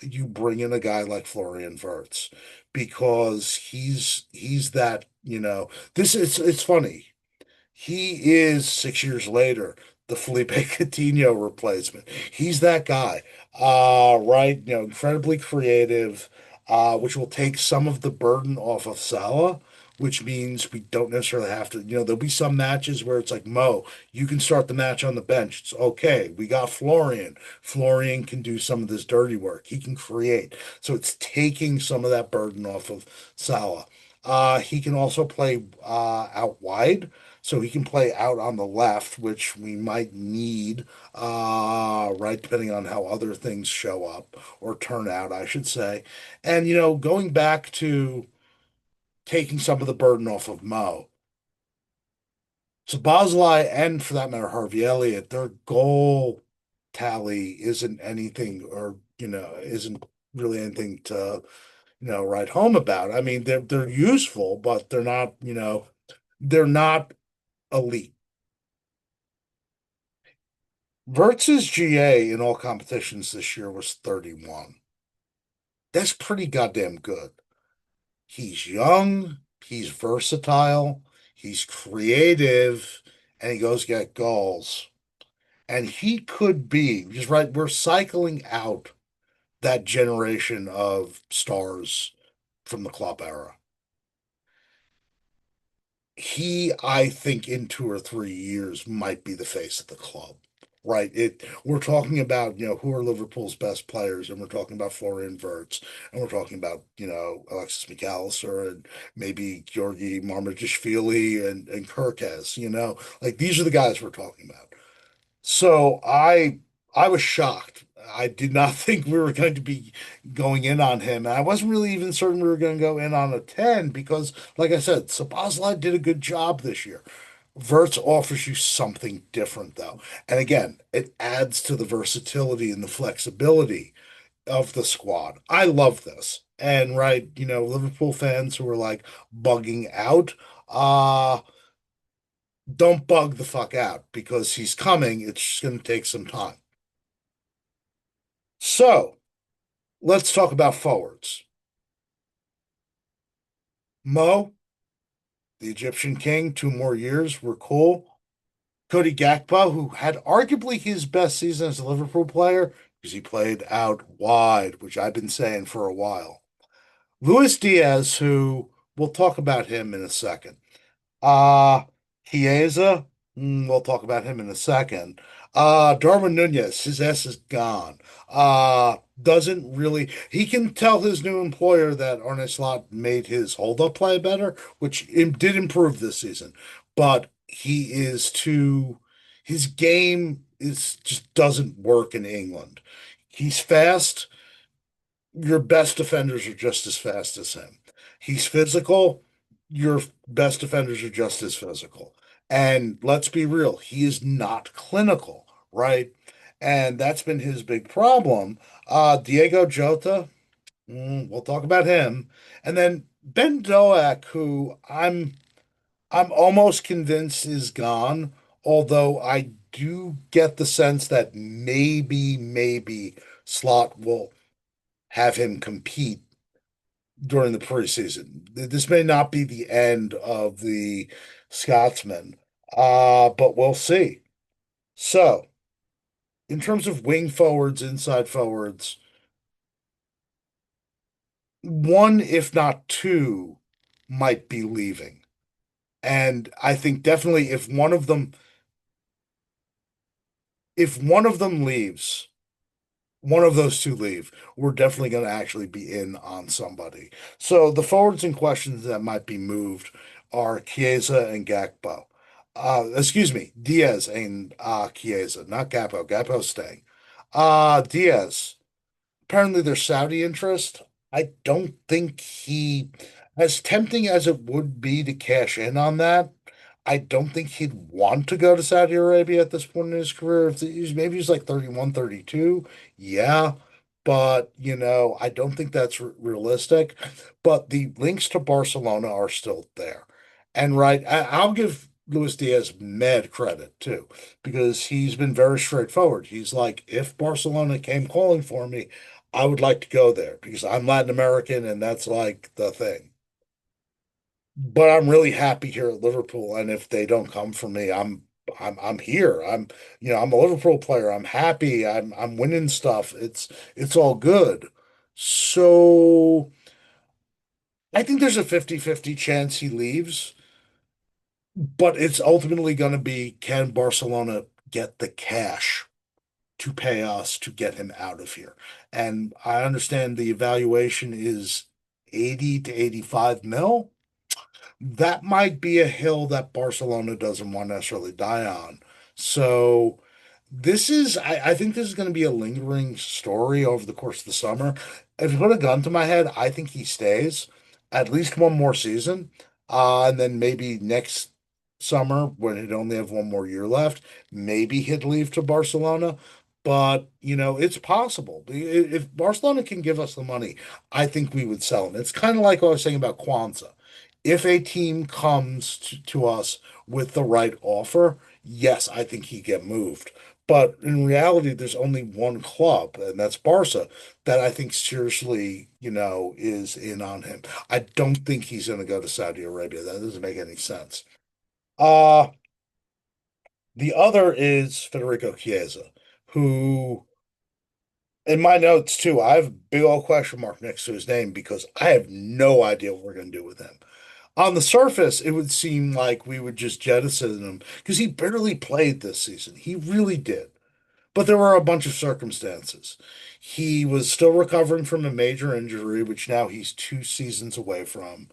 you bring in a guy like Florian Wirtz because he's that, this is it's funny. He is 6 years later the Felipe Coutinho replacement. He's that guy. Right, incredibly creative, which will take some of the burden off of Salah, which means we don't necessarily have to, there'll be some matches where it's like, Mo, you can start the match on the bench. It's okay. We got Florian. Florian can do some of this dirty work. He can create. So it's taking some of that burden off of Salah. He can also play out wide. So he can play out on the left, which we might need, right, depending on how other things show up or turn out, I should say. And, going back to taking some of the burden off of Mo. So Bosley and for that matter, Harvey Elliott, their goal tally isn't anything or, isn't really anything to, write home about. I mean, they're useful, but they're not elite. Vertz's GA in all competitions this year was 31. That's pretty goddamn good. He's young, he's versatile, he's creative, and he goes get goals. And he could be, just right, we're cycling out that generation of stars from the Klopp era. I think, in 2 or 3 years, might be the face of the club. Right. We're talking about, who are Liverpool's best players, and we're talking about Florian Wirtz, and we're talking about, Alexis McAllister and maybe Georgi Marmajishvili and Kirkes, like these are the guys we're talking about. So I was shocked. I did not think we were going to be going in on him. And I wasn't really even certain we were going to go in on a 10 because, like I said, Sabazlai did a good job this year. Verts offers you something different, though. And again, it adds to the versatility and the flexibility of the squad. I love this. And right, Liverpool fans who are like bugging out, don't bug the fuck out because he's coming. It's just going to take some time. So let's talk about forwards. Mo, the Egyptian king, 2 more years. We're cool. Cody Gakpo, who had arguably his best season as a Liverpool player because he played out wide, which I've been saying for a while. Luis Diaz, who we'll talk about him in a second. Uh Chiesa, we'll talk about him in a second. Darwin Nunez, his ass is gone. Doesn't really he can tell his new employer that Arne Slot made his hold-up play better, which did improve this season. But his game is just doesn't work in England. He's fast, your best defenders are just as fast as him. He's physical, your best defenders are just as physical. And let's be real, he is not clinical, right? And that's been his big problem. Diego Jota, we'll talk about him. And then Ben Doak, who I'm almost convinced is gone, although I do get the sense that maybe Slot will have him compete during the preseason. This may not be the end of the Scotsman, but we'll see. So, in terms of wing forwards, inside forwards, one, if not two, might be leaving. And I think definitely if one of them leaves, one of those two leave, we're definitely going to actually be in on somebody. So the forwards in questions that might be moved are Chiesa and Gakpo. Excuse me, Diaz and Chiesa, not Gakpo. Gakpo's staying. Diaz. Apparently, there's Saudi interest. I don't think he, as tempting as it would be to cash in on that, I don't think he'd want to go to Saudi Arabia at this point in his career. If maybe he's like 31, 32, yeah. But, I don't think that's realistic. But the links to Barcelona are still there. And right, I'll give Luis Diaz mad credit too, because he's been very straightforward. He's like, if Barcelona came calling for me, I would like to go there because I'm Latin American and that's like the thing. But I'm really happy here at Liverpool, and if they don't come for me, I'm here. I'm a Liverpool player. I'm happy. I'm winning stuff. It's all good. So I think there's a 50-50 chance he leaves, but it's ultimately going to be, can Barcelona get the cash to pay us to get him out of here? And I understand the evaluation is 80 to 85 mil. That might be a hill that Barcelona doesn't want to necessarily die on. So I think this is going to be a lingering story over the course of the summer. If you put a gun to my head, I think he stays at least one more season. And then maybe next summer, when he'd only have one more year left, maybe he'd leave to Barcelona. But, it's possible. If Barcelona can give us the money, I think we would sell him. It's kind of like what I was saying about Kwanzaa. If a team comes to us with the right offer, yes, I think he get moved. But in reality, there's only one club, and that's Barca, that I think seriously, is in on him. I don't think he's going to go to Saudi Arabia. That doesn't make any sense. Uh, the other is Federico Chiesa, who, in my notes too, I have a big old question mark next to his name because I have no idea what we're going to do with him. On the surface, it would seem like we would just jettison him because he barely played this season. He really did. But there were a bunch of circumstances. He was still recovering from a major injury, which now he's 2 seasons away from.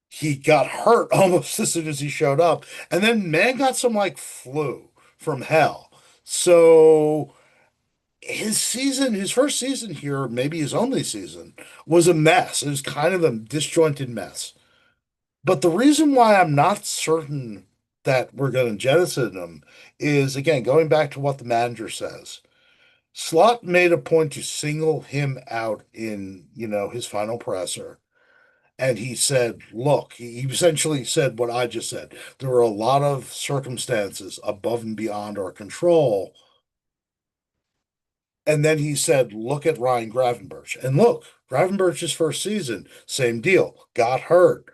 He got hurt almost as soon as he showed up. And then man got some like flu from hell. So his first season here, maybe his only season, was a mess. It was kind of a disjointed mess. But the reason why I'm not certain that we're going to jettison him is, again, going back to what the manager says. Slot made a point to single him out in, his final presser. And he said, look, he essentially said what I just said. There were a lot of circumstances above and beyond our control. And then he said, look at Ryan Gravenberch. And look, Gravenberch's first season, same deal, got hurt.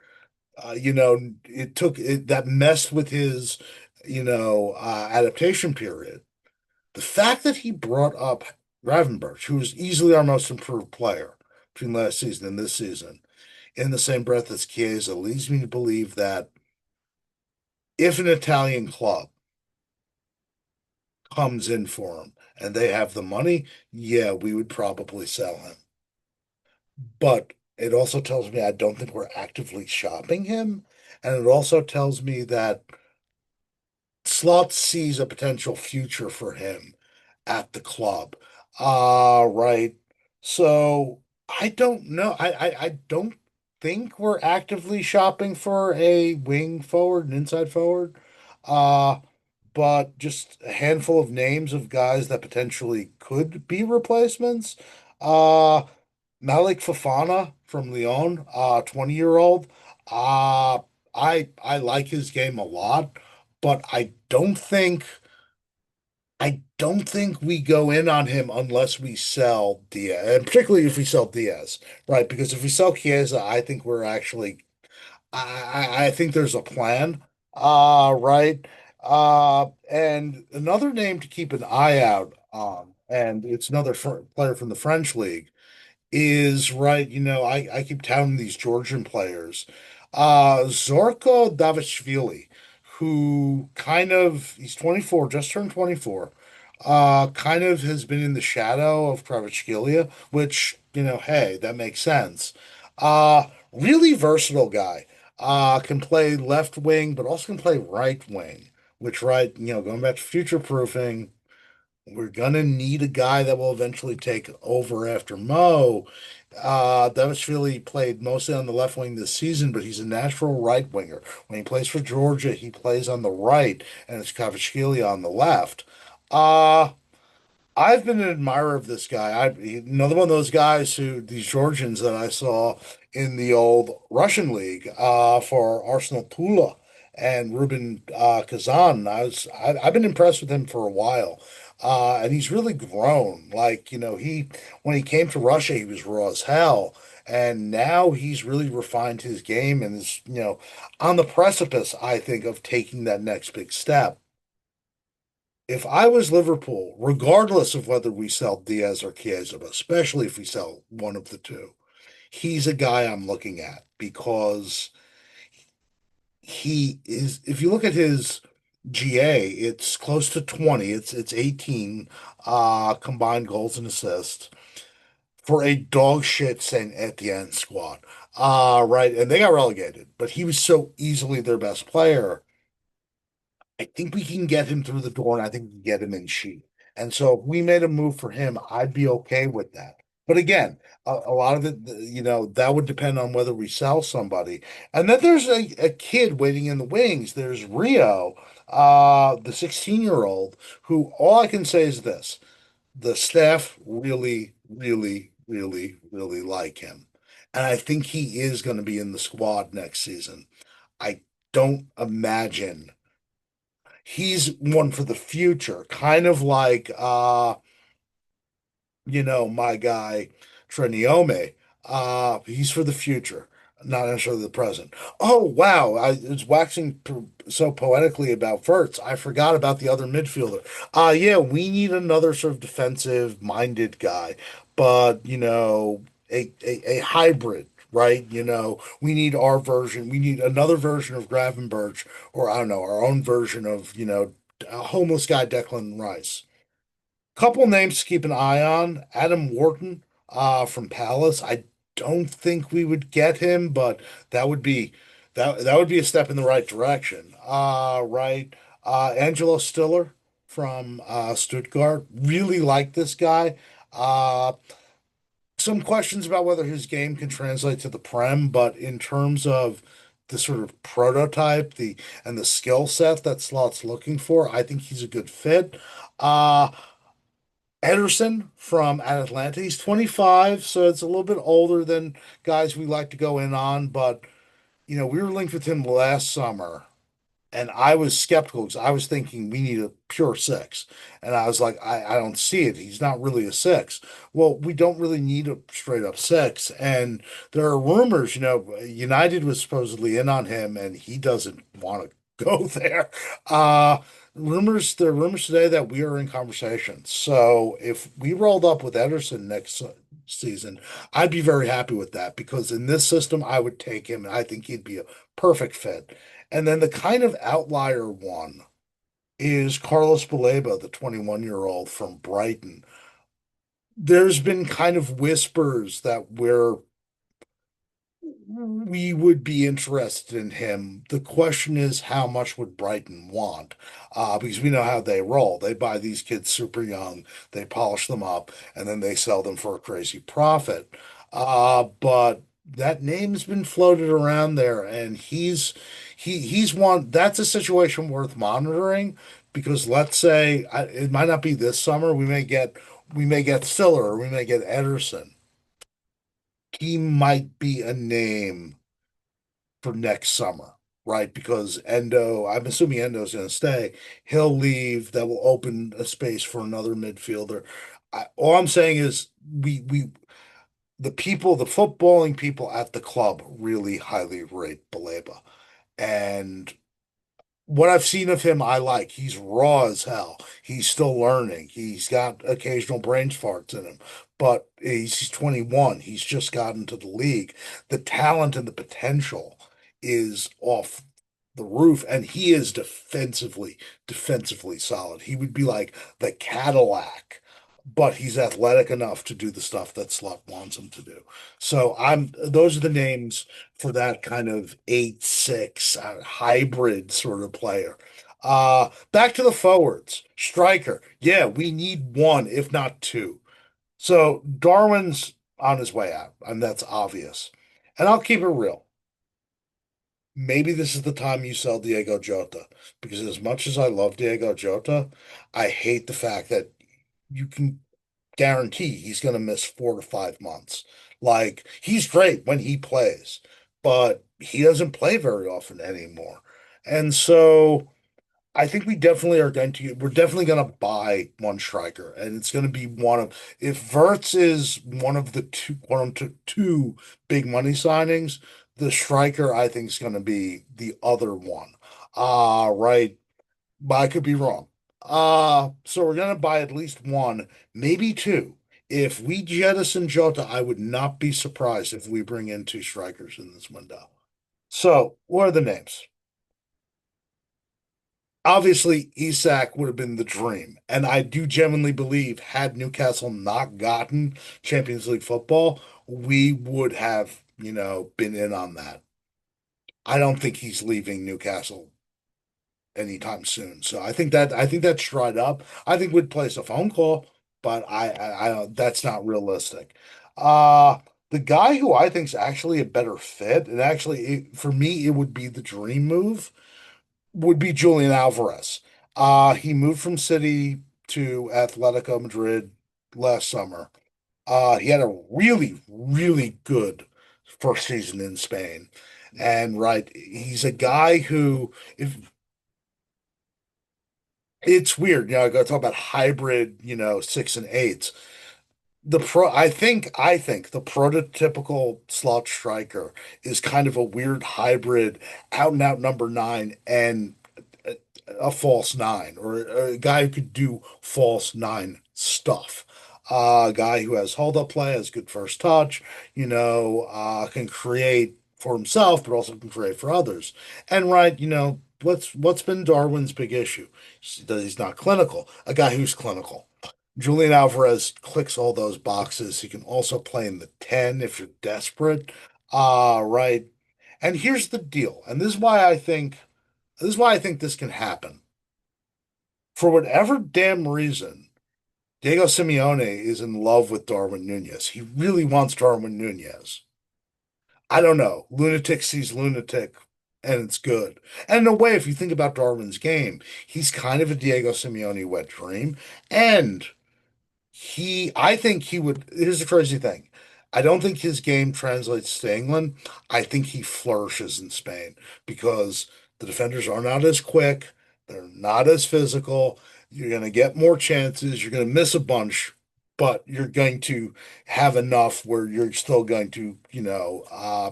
That messed with his, adaptation period. The fact that he brought up Gravenberch, who was easily our most improved player between last season and this season, in the same breath as Chiesa, leads me to believe that if an Italian club comes in for him and they have the money, yeah, we would probably sell him. But it also tells me I don't think we're actively shopping him. And it also tells me that Slot sees a potential future for him at the club. Right. So I don't know. I don't think we're actively shopping for a wing forward, an inside forward. Uh, but just a handful of names of guys that potentially could be replacements. Uh, Malik Fofana from Lyon, 20-year-old. Uh, I like his game a lot, but I don't think we go in on him unless we sell Diaz, and particularly if we sell Diaz, right? Because if we sell Chiesa, I think we're actually, I think there's a plan, right? And another name to keep an eye out on, and it's another player from the French league, is right. I keep touting these Georgian players, Zorko Davishvili, who he's 24, just turned 24. kind of has been in the shadow of Kvaratskhelia, which, hey, that makes sense. Really versatile guy. Can play left wing, but also can play right wing, which, right, going back to future proofing, we're gonna need a guy that will eventually take over after Mo. Devashvili played mostly on the left wing this season, but he's a natural right winger. When he plays for Georgia, he plays on the right, and it's Kvaratskhelia on the left. Uh, I've been an admirer of this guy. Another one of those guys who these Georgians that I saw in the old Russian league for Arsenal Tula and Ruben Kazan. I've been impressed with him for a while, and he's really grown. Like he when he came to Russia, he was raw as hell, and now he's really refined his game and is on the precipice, I think, of taking that next big step. If I was Liverpool, regardless of whether we sell Diaz or Chiesa, but especially if we sell one of the two, he's a guy I'm looking at because he is, if you look at his GA, it's close to 20. It's 18 combined goals and assists for a dog shit Saint Etienne squad. Right, and they got relegated, but he was so easily their best player. I think we can get him through the door, and I think we can get him in sheet. And so if we made a move for him, I'd be okay with that. But again, a lot of it, that would depend on whether we sell somebody. And then there's a kid waiting in the wings. There's Rio, the 16-year-old, who all I can say is this: the staff really, really, really, really like him. And I think he is going to be in the squad next season. I don't imagine he's one for the future, kind of like my guy Treniome. He's for the future, not necessarily the present. Oh wow, I was waxing so poetically about Verts. I forgot about the other midfielder. Yeah, we need another sort of defensive minded guy, but a hybrid. Right, we need our version. We need another version of Gravenberch, or I don't know, our own version of, a homeless guy, Declan Rice. Couple names to keep an eye on. Adam Wharton from Palace. I don't think we would get him, but that would be that would be a step in the right direction. Right. Angelo Stiller from Stuttgart. Really like this guy. Uh, some questions about whether his game can translate to the Prem, but in terms of the sort of prototype, the skill set that Slot's looking for, I think he's a good fit. Uh, Ederson from Atlanta. He's 25, so it's a little bit older than guys we like to go in on, but we were linked with him last summer, and I was skeptical because I was thinking we need a pure six. And I was like, I don't see it. He's not really a six. Well, we don't really need a straight up six. And there are rumors, United was supposedly in on him and he doesn't want to go there. Uh, there are rumors today that we are in conversation. So if we rolled up with Ederson next season, I'd be very happy with that because in this system, I would take him and I think he'd be a perfect fit. And then the kind of outlier one is Carlos Baleba, the 21-year-old from Brighton. There's been kind of whispers that we would be interested in him. The question is, how much would Brighton want? Because we know how they roll. They buy these kids super young, they polish them up, and then they sell them for a crazy profit. But that name's been floated around there, and he's one. That's a situation worth monitoring because let's say it might not be this summer. We may get Stiller or we may get Ederson. He might be a name for next summer, right? Because I'm assuming Endo's going to stay. He'll leave. That will open a space for another midfielder. All I'm saying is the footballing people at the club really highly rate Baleba. And what I've seen of him, I like. He's raw as hell. He's still learning. He's got occasional brain farts in him, but he's 21. He's just gotten to the league. The talent and the potential is off the roof, and he is defensively solid. He would be like the Cadillac, but he's athletic enough to do the stuff that Slot wants him to do. So those are the names for that kind of 8-6 hybrid sort of player. Back to the forwards. Striker. Yeah, we need one, if not two. So Darwin's on his way out, and that's obvious. And I'll keep it real. Maybe this is the time you sell Diego Jota, because as much as I love Diego Jota, I hate the fact that you can guarantee he's going to miss 4 to 5 months. Like, he's great when he plays, but he doesn't play very often anymore. And so I think we're definitely going to buy one striker, and it's going to be if Verts is one of two big money signings, the striker I think is going to be the other one. Right, but I could be wrong. So we're going to buy at least one, maybe two. If we jettison Jota, I would not be surprised if we bring in two strikers in this window. So, what are the names? Obviously Isak would have been the dream. And I do genuinely believe had Newcastle not gotten Champions League football, we would have, been in on that. I don't think he's leaving Newcastle anytime soon. So I think that's dried up. I think we'd place a phone call, but I don't, that's not realistic. Uh the guy who I think is actually a better fit, and actually for me it would be the dream move would be Julian Alvarez. He moved from City to Atletico Madrid last summer. He had a really, really good first season in Spain. And right, he's a guy who, if it's weird, I got to talk about hybrid, six and eights. I think the prototypical slot striker is kind of a weird hybrid, out and out number nine and a false nine, or a guy who could do false nine stuff. A guy who has hold up play, has good first touch, can create for himself, but also can create for others. And right, what's been Darwin's big issue? That he's not clinical. A guy who's clinical. Julian Alvarez clicks all those boxes. He can also play in the 10 if you're desperate. Right. And here's the deal. And this is why I think this can happen. For whatever damn reason, Diego Simeone is in love with Darwin Nunez. He really wants Darwin Nunez. I don't know. Lunatic sees lunatic, and it's good. And in a way, if you think about Darwin's game, he's kind of a Diego Simeone wet dream. And I think he would. Here's the crazy thing. I don't think his game translates to England. I think he flourishes in Spain because the defenders are not as quick. They're not as physical. You're going to get more chances. You're going to miss a bunch, but you're going to have enough where you're still going to,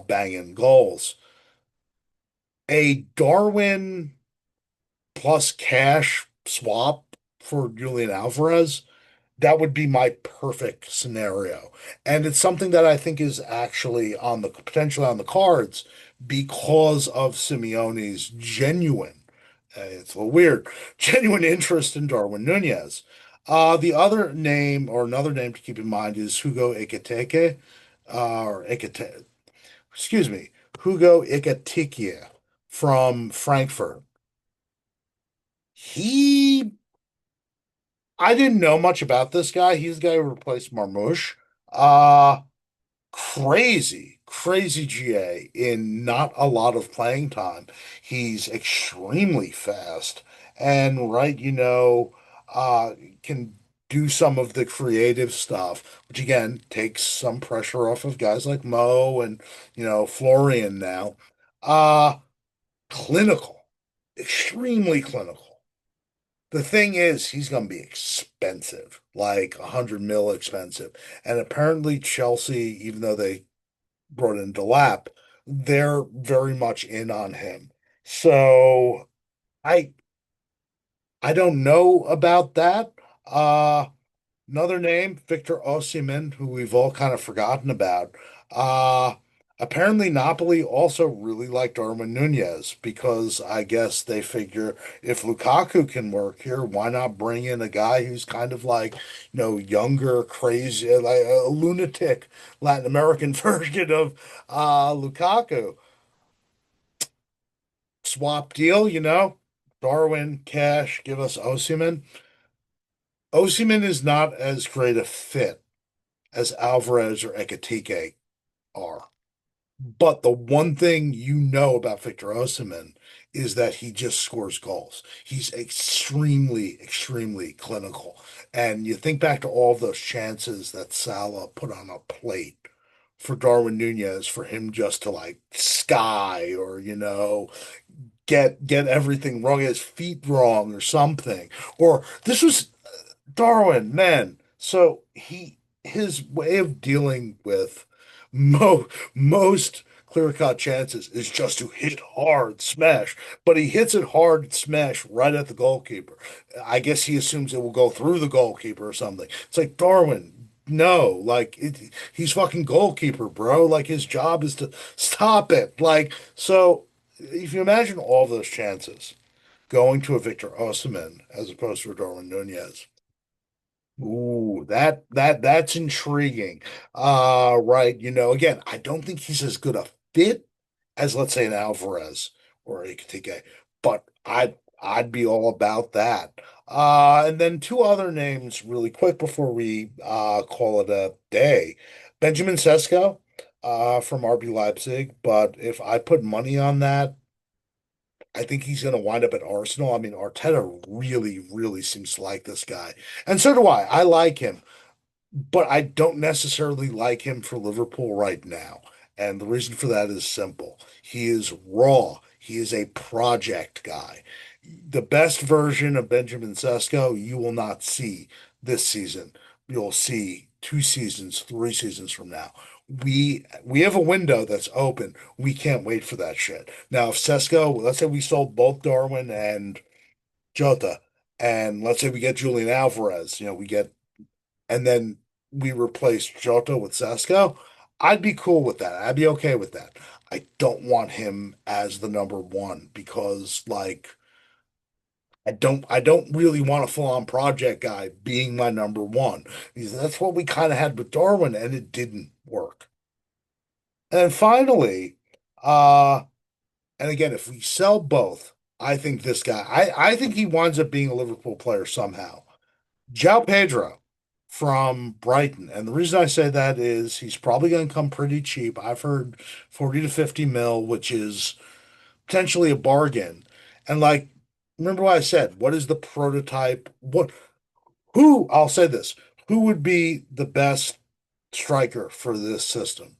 bang in goals. A Darwin plus cash swap for Julian Alvarez, that would be my perfect scenario. And it's something that I think is actually potentially on the cards because of Simeone's it's a little weird, genuine interest in Darwin Nunez. The other name or another name to keep in mind is Hugo Ekitike, or Ekite, excuse me, Hugo Ekitike from Frankfurt. He I didn't know much about this guy. He's the guy who replaced Marmoush. Uh, crazy GA in not a lot of playing time. He's extremely fast and right, can do some of the creative stuff, which again takes some pressure off of guys like Mo and, Florian now. Uh, Clinical, extremely clinical. The thing is, he's going to be expensive, like 100 mil expensive. And apparently, Chelsea, even though they brought in Delap, they're very much in on him. So I I don't know about that. Uh, Another name, Victor Osimhen, who we've all kind of forgotten about. Uh, Apparently, Napoli also really like Darwin Nunez because I guess they figure if Lukaku can work here, why not bring in a guy who's kind of like, younger, crazy, like a lunatic Latin American version of Lukaku. Swap deal, Darwin, cash, give us Osimhen. Osimhen is not as great a fit as Alvarez or Ekitike are. But the one thing you know about Victor Osimhen is that he just scores goals. He's extremely, extremely clinical. And you think back to all those chances that Salah put on a plate for Darwin Nunez for him just to like sky or, get everything wrong, his feet wrong or something. Or this was Darwin, man. So his way of dealing with most clear-cut chances is just to hit hard, smash. But he hits it hard, smash right at the goalkeeper. I guess he assumes it will go through the goalkeeper or something. It's like Darwin, no, like he's fucking goalkeeper, bro. Like his job is to stop it. Like so, if you imagine all those chances going to a Victor Osimhen as opposed to a Darwin Nunez. Ooh, that's intriguing. Right. Again, I don't think he's as good a fit as let's say an Alvarez or a Ekitike, but I'd be all about that. And then two other names really quick before we call it a day. Benjamin Sesko from RB Leipzig, but if I put money on that, I think he's going to wind up at Arsenal. I mean, Arteta really, really seems to like this guy. And so do I. I like him, but I don't necessarily like him for Liverpool right now. And the reason for that is simple. He is raw. He is a project guy. The best version of Benjamin Sesko you will not see this season. You'll see 2 seasons, 3 seasons from now. We have a window that's open. We can't wait for that shit. Now, if Sesko, let's say we sold both Darwin and Jota, and let's say we get Julian Alvarez, and then we replace Jota with Sesko, I'd be cool with that. I'd be okay with that. I don't want him as the number one because like I don't really want a full-on project guy being my number one. Because that's what we kind of had with Darwin and it didn't work. And then finally, uh, and again, if we sell both, I think this guy, I think he winds up being a Liverpool player somehow. João Pedro from Brighton. And the reason I say that is he's probably going to come pretty cheap. I've heard 40 to 50 mil, which is potentially a bargain. And like, remember what I said? What is the prototype? I'll say this, who would be the best striker for this system?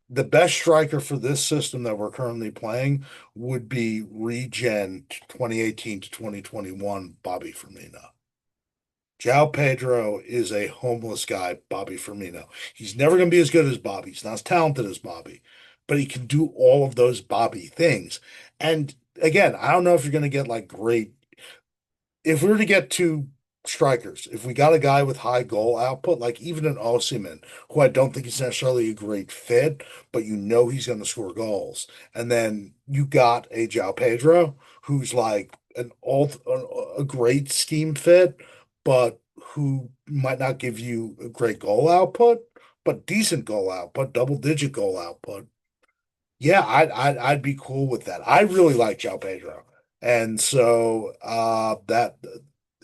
The best striker for this system that we're currently playing would be regen 2018 to 2021 Bobby Firmino. João Pedro is a homeless guy, Bobby Firmino. He's never going to be as good as Bobby. He's not as talented as Bobby, but he can do all of those Bobby things. And again, I don't know if you're going to get like great if we were to get two strikers, if we got a guy with high goal output, like even an Osimhen, who I don't think is necessarily a great fit, but he's going to score goals, and then you got a João Pedro, who's like a great scheme fit, but who might not give you a great goal output, but decent goal output, double-digit goal output. Yeah, I'd be cool with that. I really like João Pedro. And so that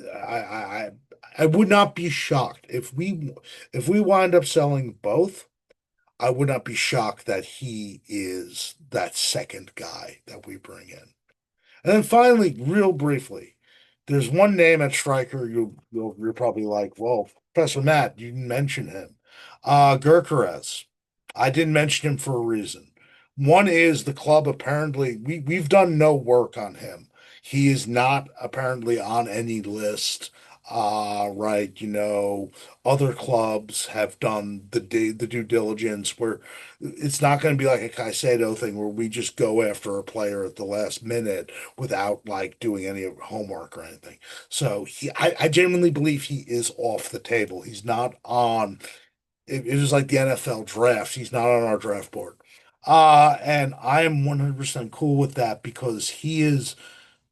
I I would not be shocked if we wind up selling both. I would not be shocked that he is that second guy that we bring in. And then finally, real briefly, there's one name at striker you're probably like, well, Professor Matt, you didn't mention him. Gyökeres. I didn't mention him for a reason. One is the club apparently we've done no work on him. He is not apparently on any list. Right, other clubs have done the due diligence where it's not going to be like a Caicedo thing where we just go after a player at the last minute without like doing any homework or anything. So I genuinely believe he is off the table. He's not on. it was like the NFL draft. He's not on our draft board. And I am 100% cool with that because he is,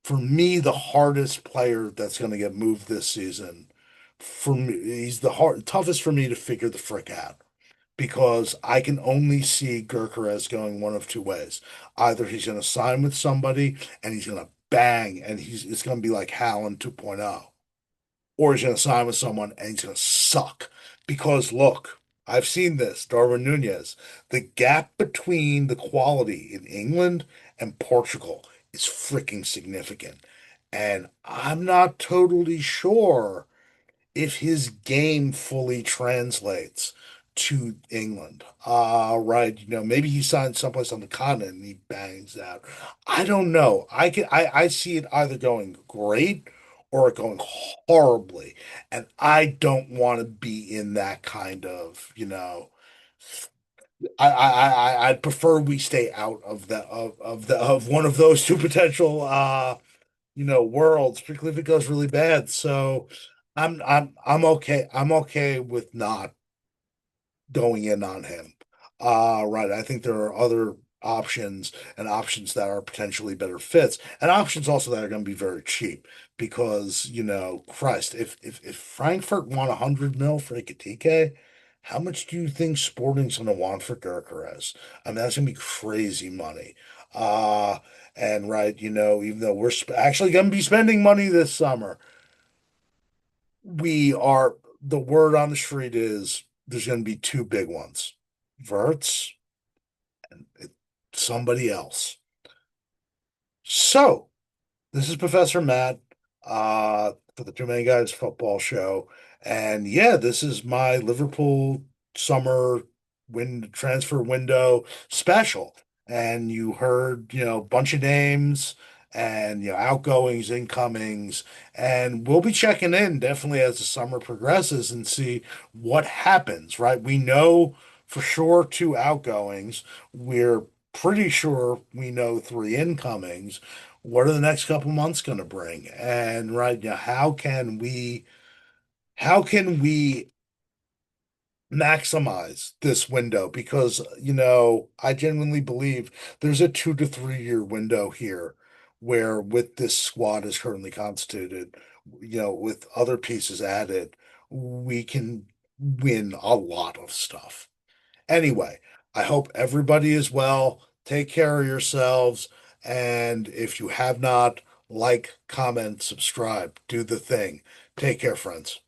for me, the hardest player that's going to get moved this season. For me, he's the toughest for me to figure the frick out because I can only see Gurkerez going one of two ways. Either he's going to sign with somebody and he's going to bang and it's going to be like Haaland 2.0, or he's going to sign with someone and he's going to suck. Because look, I've seen this, Darwin Nunez. The gap between the quality in England and Portugal is freaking significant. And I'm not totally sure if his game fully translates to England. Right, maybe he signed someplace on the continent and he bangs out. I don't know. I see it either going great or it going horribly. And I don't want to be in that kind of, I'd prefer we stay out of of one of those two potential worlds, particularly if it goes really bad. So I'm okay. I'm okay with not going in on him. Right. I think there are other options and options that are potentially better fits, and options also that are going to be very cheap because, Christ, if Frankfurt want 100 mil for Ekitike, how much do you think Sporting's going to want for Gyökeres? I mean, that's going to be crazy money. Uh, and right, even though we're actually going to be spending money this summer, the word on the street is there's going to be two big ones. Verts and somebody else. So, this is Professor Matt for the Too Many Guys football show. And yeah, this is my Liverpool summer transfer window special. And you heard, a bunch of names and, outgoings, incomings. And we'll be checking in definitely as the summer progresses and see what happens, right? We know for sure two outgoings. We're pretty sure we know three incomings. What are the next couple months going to bring? And right now, how can we maximize this window? Because, I genuinely believe there's a 2 to 3 year window here where with this squad is currently constituted, with other pieces added, we can win a lot of stuff. Anyway, I hope everybody is well. Take care of yourselves. And if you have not, like, comment, subscribe, do the thing. Take care, friends.